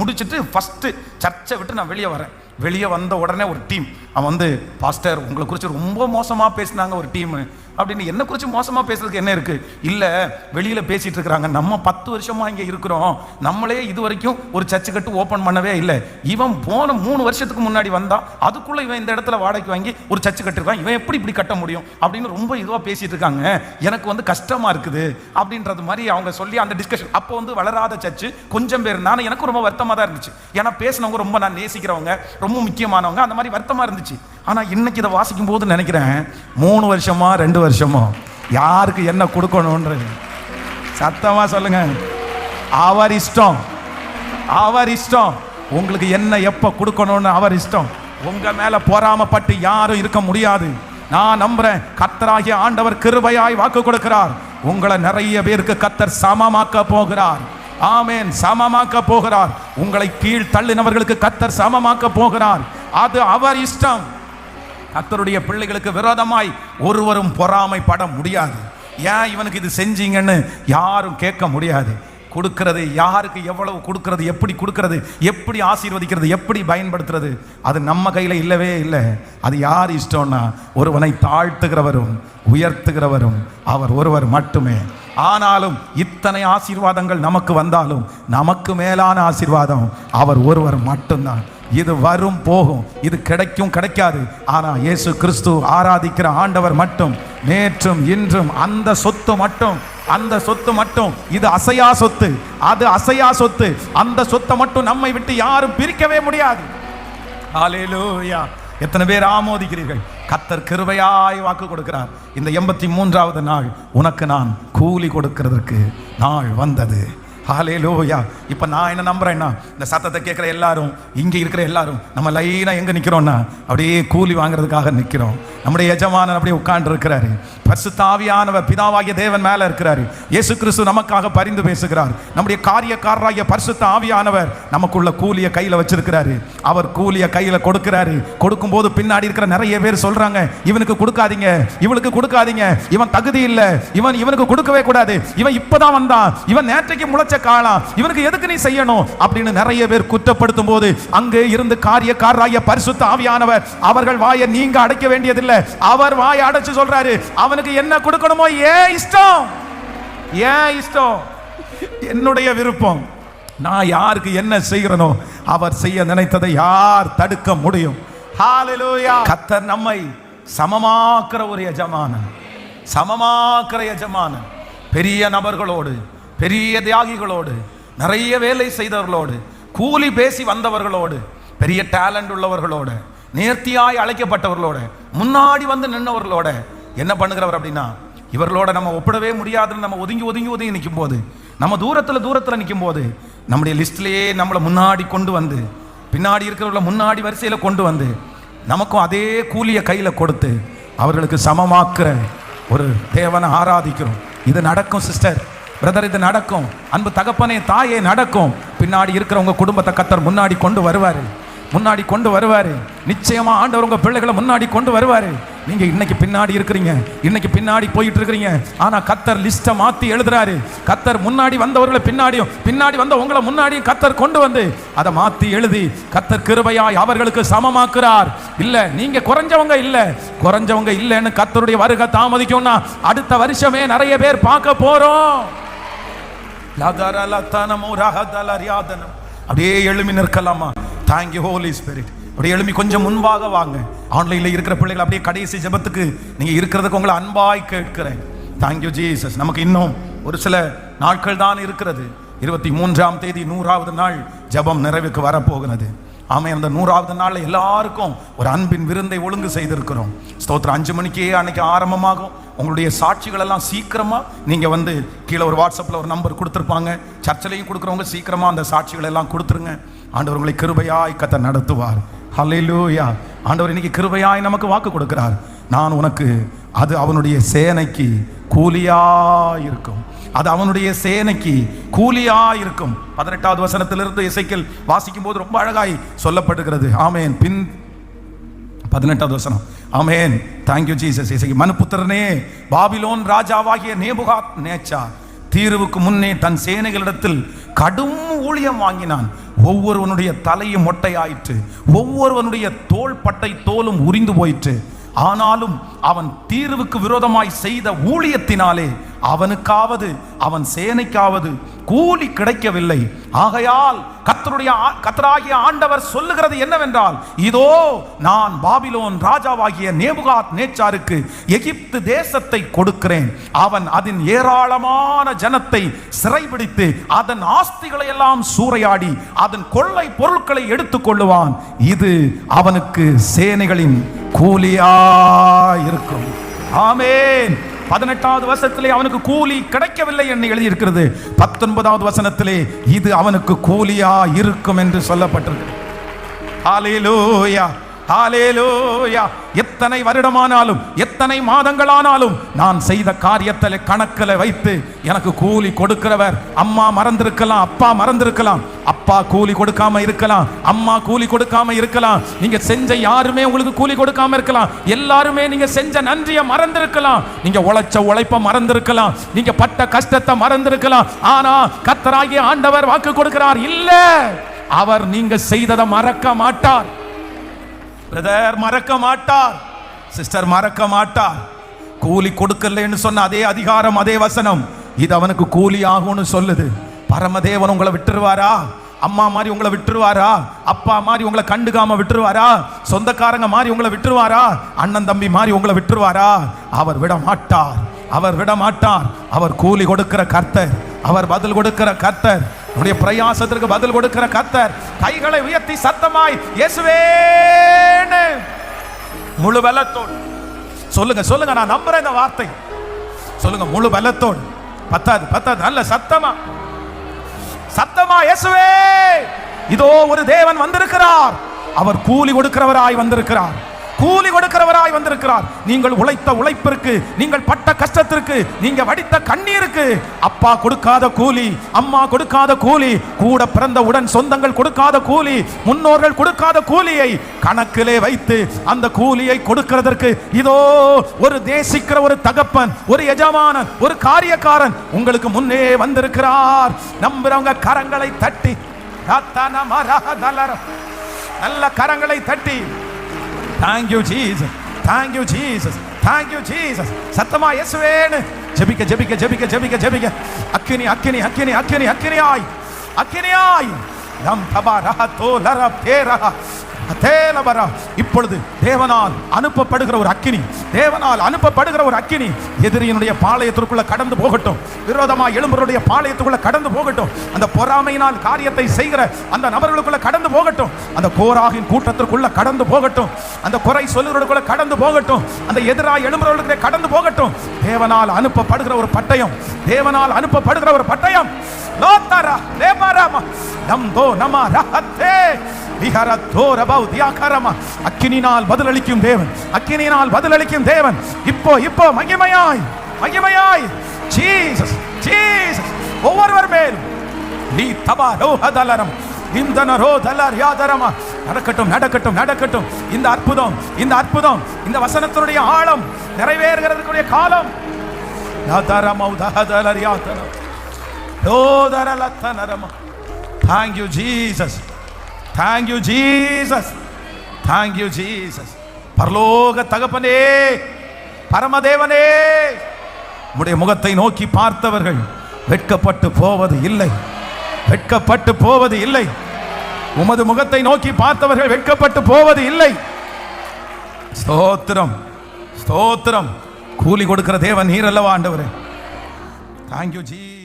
முடிச்சுட்டு ஃபர்ஸ்ட் சர்ச்சை விட்டு நான் வெளியே வரேன். வெளியே வந்த உடனே ஒரு டீம் அவன் வந்து, பாஸ்டர் உங்களை குறித்து ரொம்ப மோசமாக பேசினாங்க ஒரு டீமு அப்படின்னு. என்ன குறித்து மோசமாக பேசுறதுக்கு என்ன இருக்கு? இல்லை, வெளியில பேசிட்டு இருக்கிறாங்க, நம்ம 10 வருஷமா இங்கே இருக்கிறோம், நம்மளே இது வரைக்கும் ஒரு சர்ச்சு கட்டு ஓப்பன் பண்ணவே இல்லை, இவன் போன 3 வருஷத்துக்கு முன்னாடி வந்தா, அதுக்குள்ள இவன் இந்த இடத்துல வாடகைக்கு வாங்கி ஒரு சர்ச்சு கட்டிருக்கான், இவன் எப்படி இப்படி கட்ட முடியும் அப்படின்னு ரொம்ப இதுவாக பேசிட்டு இருக்காங்க. எனக்கு வந்து கஷ்டமா இருக்குது அப்படின்றது மாதிரி அவங்க சொல்லி அந்த டிஸ்கஷன். அப்போ வந்து வளராத சர்ச்சு கொஞ்சம் பேர், நான் எனக்கு ரொம்ப வருத்தமாக தான் இருந்துச்சு. ஏன்னா பேசினவங்க ரொம்ப நான் நேசிக்கிறவங்க, ரொம்ப முக்கியமானவங்க, அந்த மாதிரி வருத்தமா இருந்துச்சு. ஆனா இன்னைக்கு இதை வாசிக்கும் போது நினைக்கிறேன், 3 வருஷமா 2 வருஷமோ யாருக்கு என்ன கொடுக்கணும்ன்றது சத்தமா சொல்லுங்க. அவர் இஷ்டம், அவர் இஷ்டம். உங்களுக்கு என்ன எப்ப கொடுக்கணும்னு அவர் இஷ்டம். உங்க மேல பொறாமப்பட்டு யாரும் இருக்க முடியாது. நான் நம்புறேன், கர்த்தராகிய ஆண்டவர் கிருபையாய் வாக்கு கொடுக்கிறார். உங்களை நிறைய பேருக்கு கர்த்தர் சமமாக்க போகிறார். ஆமென். சமமாக்க போகிறார். உங்களை கீழ் தள்ளினவர்களுக்கு கர்த்தர் சமமாக்க போகிறார். அது அவர் இஷ்டம். கர்த்தருடைய பிள்ளைகளுக்கு விரோதமாய் ஒருவரும் பொறாமைப்பட முடியாது. ஏன் இவனுக்கு இது செஞ்சீங்கன்னு யாரும் கேட்க முடியாது. கொடுக்கிறது யாருக்கு எவ்வளவு கொடுக்கிறது, எப்படி கொடுக்கிறது, எப்படி ஆசீர்வதிக்கிறது, எப்படி பயன்படுத்துறது, அது நம்ம கையில் இல்லவே இல்லை. அது யார் இஷ்டம்னா, ஒருவனை தாழ்த்துகிறவரும் உயர்த்துகிறவரும் அவர் ஒருவர் மட்டுமே. ஆனாலும் இத்தனை ஆசீர்வாதங்கள் நமக்கு வந்தாலும் நமக்கு மேலான ஆசீர்வாதம் அவர் ஒருவர் மட்டும்தான். இது வரும் போகும், இது கிடைக்கும் கிடைக்காது. ஆனா இயேசு கிறிஸ்து ஆராதிக்கிற ஆண்டவர் மட்டும் நேற்றும் இன்றும், அந்த சொத்து மட்டும், அந்த சொத்து மட்டும், இது அசையா சொத்து, அது அசையா சொத்து. அந்த சொத்தை மட்டும் நம்மை விட்டு யாரும் பிரிக்கவே முடியாது. ஹல்லேலூயா. எத்தனை பேர் ஆமோதிக்கிறீர்கள்? கர்த்தர் கிருபையாய் வாக்கு கொடுக்கிறார். இந்த 83வது நாள் உனக்கு நான் கூலி கொடுக்கிறதுக்கு நாள் வந்தது. ஹல்லேலூயா. இப்போ நான் என்ன நம்புறேன்னா, இந்த சத்தத்தை கேட்குற எல்லாரும், இங்கே இருக்கிற எல்லாரும், நம்ம லைனாக எங்கே நிற்கிறோம்னா அப்படியே கூலி வாங்குறதுக்காக நிற்கிறோம். நம்முடைய எஜமானன் அப்படியே உட்கார்ந்து இருக்கிறாரு. பரிசுத்த ஆவியானவர் பிதாவாகிய தேவன் மேலே இருக்கிறாரு. இயேசு கிறிஸ்து நமக்காக பரிந்து பேசுகிறார். நம்முடைய காரியக்காரராகிய பரிசுத்த ஆவியானவர் நமக்குள்ள கூலியை கையில் வச்சிருக்கிறாரு. அவர் கூலியை கையில் கொடுக்கிறாரு. கொடுக்கும்போது பின்னாடி இருக்கிற நிறைய பேர் சொல்றாங்க, இவனுக்கு கொடுக்காதீங்க, இவனுக்கு கொடுக்காதீங்க, இவன் தகுதி இல்லை, இவனுக்கு கொடுக்கவே கூடாது, இவன் இப்பதான் வந்தான், இவன் நேற்றைக்கு முளைச்ச காலம், இவனுக்கு எதுக்கு நீ செய்யணும் அப்படின்னு நிறைய பேர் குற்றப்படுத்தும் போது, அங்கே இருந்து காரியக்காரராகிய பரிசுத்த ஆவியானவர் அவர்கள் வாயை நீங்க அடைக்க வேண்டியதில்லை. அவர் வாயை அடைச்சு சொல்றாரு, அவனுக்கு என்ன கொடுக்கணுமோ ஏன் இஷ்டம், ஏன் இஷ்டம், என்னுடைய விருப்பம், நான் யாருக்கு என்ன செய்கிறனோ அவர் செய்ய நினைத்ததை யார் தடுக்க முடியும்? ஹalleluya. கர்த்தர் நம்மை சமமாக்குற ஒரு எஜமானன், சமமாக்குற எஜமானன். பெரிய நபர்களோடு, பெரிய தியாகிகளோடு, நிறைய வேலை செய்தவர்களோடு, கூலி பேசி வந்தவர்களோடு, பெரிய டேலண்ட் உள்ளவர்களோட, நேர்த்தியாய் அழைக்கப்பட்டவர்களோட, முன்னாடி வந்து நின்றவர்களோட என்ன பண்ணுகிறவர் அப்படின்னா, இவர்களோட நம்ம ஒப்பிடவே முடியாதுன்னு நம்ம ஒதுங்கி ஒதுங்கி ஒதுங்கி நிற்கும் போது, நம்ம தூரத்தில் நிற்கும் போது, நம்முடைய லிஸ்ட்லேயே நம்மளை முன்னாடி கொண்டு வந்து, பின்னாடி இருக்கிறவங்கள முன்னாடி வரிசையில் கொண்டு வந்து, நமக்கும் அதே கூலியை கையில் கொடுத்து அவர்களுக்கு சமமாக்குற ஒரு தேவனை ஆராதிக்கிறோம். இது நடக்கும் சிஸ்டர், பிரதர், இது நடக்கும். அன்பு தகப்பனே, தாயே, நடக்கும். பின்னாடி இருக்கிறவங்க குடும்பத்தை கர்த்தர் முன்னாடி கொண்டு வருவாரு, முன்னாடி கொண்டு வருவாரு. நிச்சயமா ஆண்டவர் உங்க பிள்ளைகளை முன்னாடி கொண்டு வருவாரு. நீங்க இன்னைக்கு பின்னாடி இருக்கிறீங்க, இன்னைக்கு பின்னாடி போயிட்டு இருக்கிறீங்க. ஆனா கர்த்தர் லிஸ்ட்டை மாத்தி எழுதுறாரு. கர்த்தர் முன்னாடி வந்தவர்களை பின்னாடியும், பின்னாடி வந்த உங்களை முன்னாடியும் கர்த்தர் கொண்டு வந்து அதை மாத்தி எழுதி கர்த்தர் கிருபையாய் அவர்களுக்கு சமமாக்குறார். இல்ல நீங்க குறைஞ்சவங்க இல்ல, குறைஞ்சவங்க இல்லைன்னு கர்த்தருடைய வருகை தாமதிக்கும்னா அடுத்த வருஷமே நிறைய பேர் பார்க்க போறோம். அப்படியே எழுமி நிற்கலாமா? Thank you holy spirit. அப்படியே எழுமி கொஞ்சம் முன்பாக வாங்க. ஆன்லைனில் இருக்கிற பிள்ளைகள் அப்படியே கடைசி ஜெபத்துக்கு நீங்க இருக்கிறதுக்கு உங்களை அன்பாய் கேட்கிறேன். Thank you Jesus. நமக்கு இன்னும் ஒரு சில நாட்கள் தான் இருக்கிறது. 23ஆம் தேதி 100வது நாள் ஜெபம் நிறைவுக்கு வரப்போகிறது. ஆமே, அந்த 100வது நாள்ல எல்லாருக்கும் ஒரு அன்பின் விருந்தை ஒழுங்கு செய்திருக்கிறோம். ஸ்தோத்திரம். 5 மணிக்கே அன்னைக்கு ஆரம்பமாகும். உங்களுடைய சாட்சிகள் எல்லாம் சீக்கிரமா நீங்க வந்து கீழே ஒரு வாட்ஸ்அப்ல ஒரு நம்பர் கொடுத்துருப்பாங்க. சர்ச்சிலையும் கொடுக்குறவங்க சீக்கிரமா அந்த சாட்சிகள் எல்லாம் கொடுத்துருங்க. ஆண்டவர் உங்களை கிருபையாய் கர்த்தர் நடத்துவார். ஹல்லேலூயா. ஆண்டவர் இன்னைக்கு கிருபையாய் நமக்கு வாக்கு கொடுக்கிறார். நான் உனக்கு, அது அவனுடைய சேனைக்கு கூலியா இருக்கும், அது அவனுடைய சேனைக்கு கூலியா இருக்கும். 18வது வசனத்திலிருந்து எசேக்கியேல் வாசிக்கும் போது ரொம்ப அழகாய் சொல்லப்படுகிறது. ஆமேன். பின் 18வது வசனம். ஆமேன். Thank you Jesus. எசேக்கியேல், மனுபுத்திரனே, பாபிலோன் ராஜாவாகிய நேபுகாத் நேச்சார் தீருவுக்கு முன்னே தன் சேனைகளிடத்தில் கடும் ஊழியம் வாங்கினான். ஒவ்வொருவனுடைய தலையும் மொட்டையாயிற்று, ஒவ்வொருவனுடைய தோள் பட்டை தோலும் உரிந்து போயிற்று. ஆனாலும் அவன் தீருவுக்கு விரோதமாய் செய்த ஊழியத்தினாலே அவனுக்காவது அவன் சேனைக்காவது கூலி கிடைக்கவில்லை. ஆகையால் கர்த்தராகிய ஆண்டவர் சொல்லுகிறது என்னவென்றால், இதோ நான் பாபிலோன் ராஜாவாகிய நேபுகாத் நேச்சாருக்கு எகிப்து தேசத்தை கொடுக்கிறேன். அவன் அதன் ஏராளமான ஜனத்தை சிறைபிடித்து அதன் ஆஸ்திகளை எல்லாம் சூறையாடி அதன் கொள்ளை பொருட்களை எடுத்துக் கொள்ளுவான். இது அவனுக்கு சேனைகளின் கூலியா இருக்கும். ஆமென். 18வது வசனத்திலே அவனுக்கு கூலி கிடைக்கவில்லை என்று எழுதியிருக்கிறது. 19வது வசனத்திலே இது அவனுக்கு கூலியா இருக்கும் என்று சொல்லப்பட்டிருக்கிறது. ஹல்லேலூயா, ஹல்லேலூயா. எத்தனை வருடமானாலும், எத்தனை மாதங்களானாலும் நான் செய்த காரியத்தை கணக்கில் வைத்து எனக்கு கூலி கொடுக்கிறவர், அம்மா மறந்திருக்கலாம், அப்பா மறந்திருக்கலாம், அப்பா கூலி கொடுக்காம இருக்கலாம், அம்மா கூலி கொடுக்காம இருக்கலாம், நீங்க செஞ்ச யாருமே உங்களுக்கு கூலி கொடுக்காம இருக்கலாம், எல்லாருமே நீங்க செஞ்ச நன்றியை மறந்திருக்கலாம், நீங்க உழைச்ச உழைப்ப மறந்திருக்கலாம், நீங்க பட்ட கஷ்டத்தை மறந்திருக்கலாம். ஆனா கர்த்தராகிய ஆண்டவர் வாக்கு கொடுக்கிறார், இல்ல, அவர் நீங்க செய்ததை மறக்க மாட்டார். பிரதர் மறக்க மாட்டார், சிஸ்டர் மறக்க மாட்டார். கூலி கொடுக்கலன்னு சொன்ன அதே அதிகாரம், அதே வசனம் இது அவனுக்கு கூலி ஆகும்னு சொல்லுது. பரமதேவன் உங்களை விட்டுருவாரா? அம்மா மாதிரி உங்களை விட்டுருவாரா? அப்பா மாதிரி உங்களை கண்டுக்காம விட்டுருவாரா? சொந்தக்காரங்க மாதிரி உங்களை விட்டுருவாரா? அண்ணன் தம்பி மாதிரி உங்களை விட்டுருவாரா? அவர் விட மாட்டார், அவர் விட மாட்டார். அவர் கூலி கொடுக்கிற கர்த்தர், அவர் பதில் கொடுக்கிற கர்த்தர், உடைய பிரயாசத்திற்கு பதில் கொடுக்கிற கர்த்தர். கைகளை உயர்த்தி சத்தமாய் இயேசுவே முழு பலத்தோடு சொல்லுங்க, சொல்லுங்க. நான் நம்புறேன் இந்த வார்த்தை. சொல்லுங்க, முழு பலத்தோடு. பத்தாது, நல்ல சத்தமா, சத்தமா இயேசுவே. இதோ ஒரு தேவன் வந்திருக்கிறார். அவர் கூலி கொடுக்கிறவராய் வந்திருக்கிறார், கூலி கொடுக்கிறவராய் வந்திருக்கிறார். நீங்கள் உழைத்த உழைப்பிற்கு, நீங்கள் பட்ட கஷ்டத்திற்கு, நீங்க வடித்த கண்ணீருக்கு அப்பா கொடுக்காத கூலி, அம்மா கொடுக்காத கூலி, கூட பிறந்த உடன் சொந்தங்கள் கொடுக்காத கூலி, முன்னோர்கள் கொடுக்காத கூலியை கணக்கிலே வைத்து அந்த கூலியை கொடுக்கிறதற்கு இதோ ஒரு தேசிக்கிற ஒரு தகப்பன், ஒரு எஜமானன், ஒரு காரியக்காரன் உங்களுக்கு முன்னே வந்திருக்கிறார். நம்புறவங்க கரங்களை தட்டி, நல்ல கரங்களை தட்டி, thank you Jesus, thank you Jesus, thank you Jesus. சத்தமா இயேசுவேன்னு ஜெபிக்க ஜெபிக்க ஜெபிக்க ஜெபிக்க ஜெபிக்க. அக்கினி அக்கினி அக்கினி அக்கினி அக்கினியாய் அக்கினியாய் நம் தபரஹ தோலர தேரஹ அதேலபர. இப்பொழுது தேவனால் அனுப்பப்படுகிற ஒரு அக்கினி, தேவனால் அனுப்பப்படுகிற ஒரு அக்கினி எதிரியினுடைய பாளையத்திற்குள்ள கடந்து போகட்டும், விரோதமாக எழும்புறவருடைய பாளையத்துக்குள்ள கடந்து போகட்டும், அந்த பொறாமையினால் காரியத்தை செய்கிற அந்த நபர்களுக்குள்ள கடந்து போகட்டும், அந்த கோராகின் கூட்டத்திற்குள்ள கடந்து போகட்டும், அந்த குறை சொல்லுகிறவர்களுக்குள்ள கடந்து போகட்டும், அந்த எதிராக எழும்புறவர்களுக்கு கடந்து போகட்டும். தேவனால் அனுப்பப்படுகிற ஒரு பட்டயம், தேவனால் அனுப்பப்படுகிற ஒரு பட்டயம். லோத்தரா தேவராமா நம்தோ நம ரஹத்தே அக்கினினால் பதிலளிக்கும் தேவன், அக்கினினால் பதிலளிக்கும் தேவன். இப்போ மகிமையாய் மகிமையாய் ஜீசஸ் ஜீசஸ் ஒவ்வொருவர் மேல் நீ தபா ரோஹதலரம் இந்தனரோ தலர் யாதரமா. நடக்கட்டும் நடக்கட்டும் நடக்கட்டும். இந்த அற்புதம் இந்த அற்புதம் இந்த வசனத்தினுடைய ஆழம் நிறைவேறுகிறதுக்குரிய காலம். யாதரமா உதஹதலர் யாதரம் லோதரலத்தனரமா. Thank you Jesus, thank you Jesus, thank you Jesus. பரலோக தகப்பனே, பரமதேவனே, உம்முடைய முகத்தை நோக்கி பார்த்தவர்கள் வெட்கப்பட்டு போவது இல்லை, வெட்கப்பட்டு போவது இல்லை. உமது முகத்தை நோக்கி பார்த்தவர்கள் வெட்கப்பட்டு போவது இல்லை. ஸ்தோத்திரம் ஸ்தோத்திரம். கூலி கொடுக்கிற தேவன் நீர் அல்லவா ஆண்டவரே. Thank you Jesus.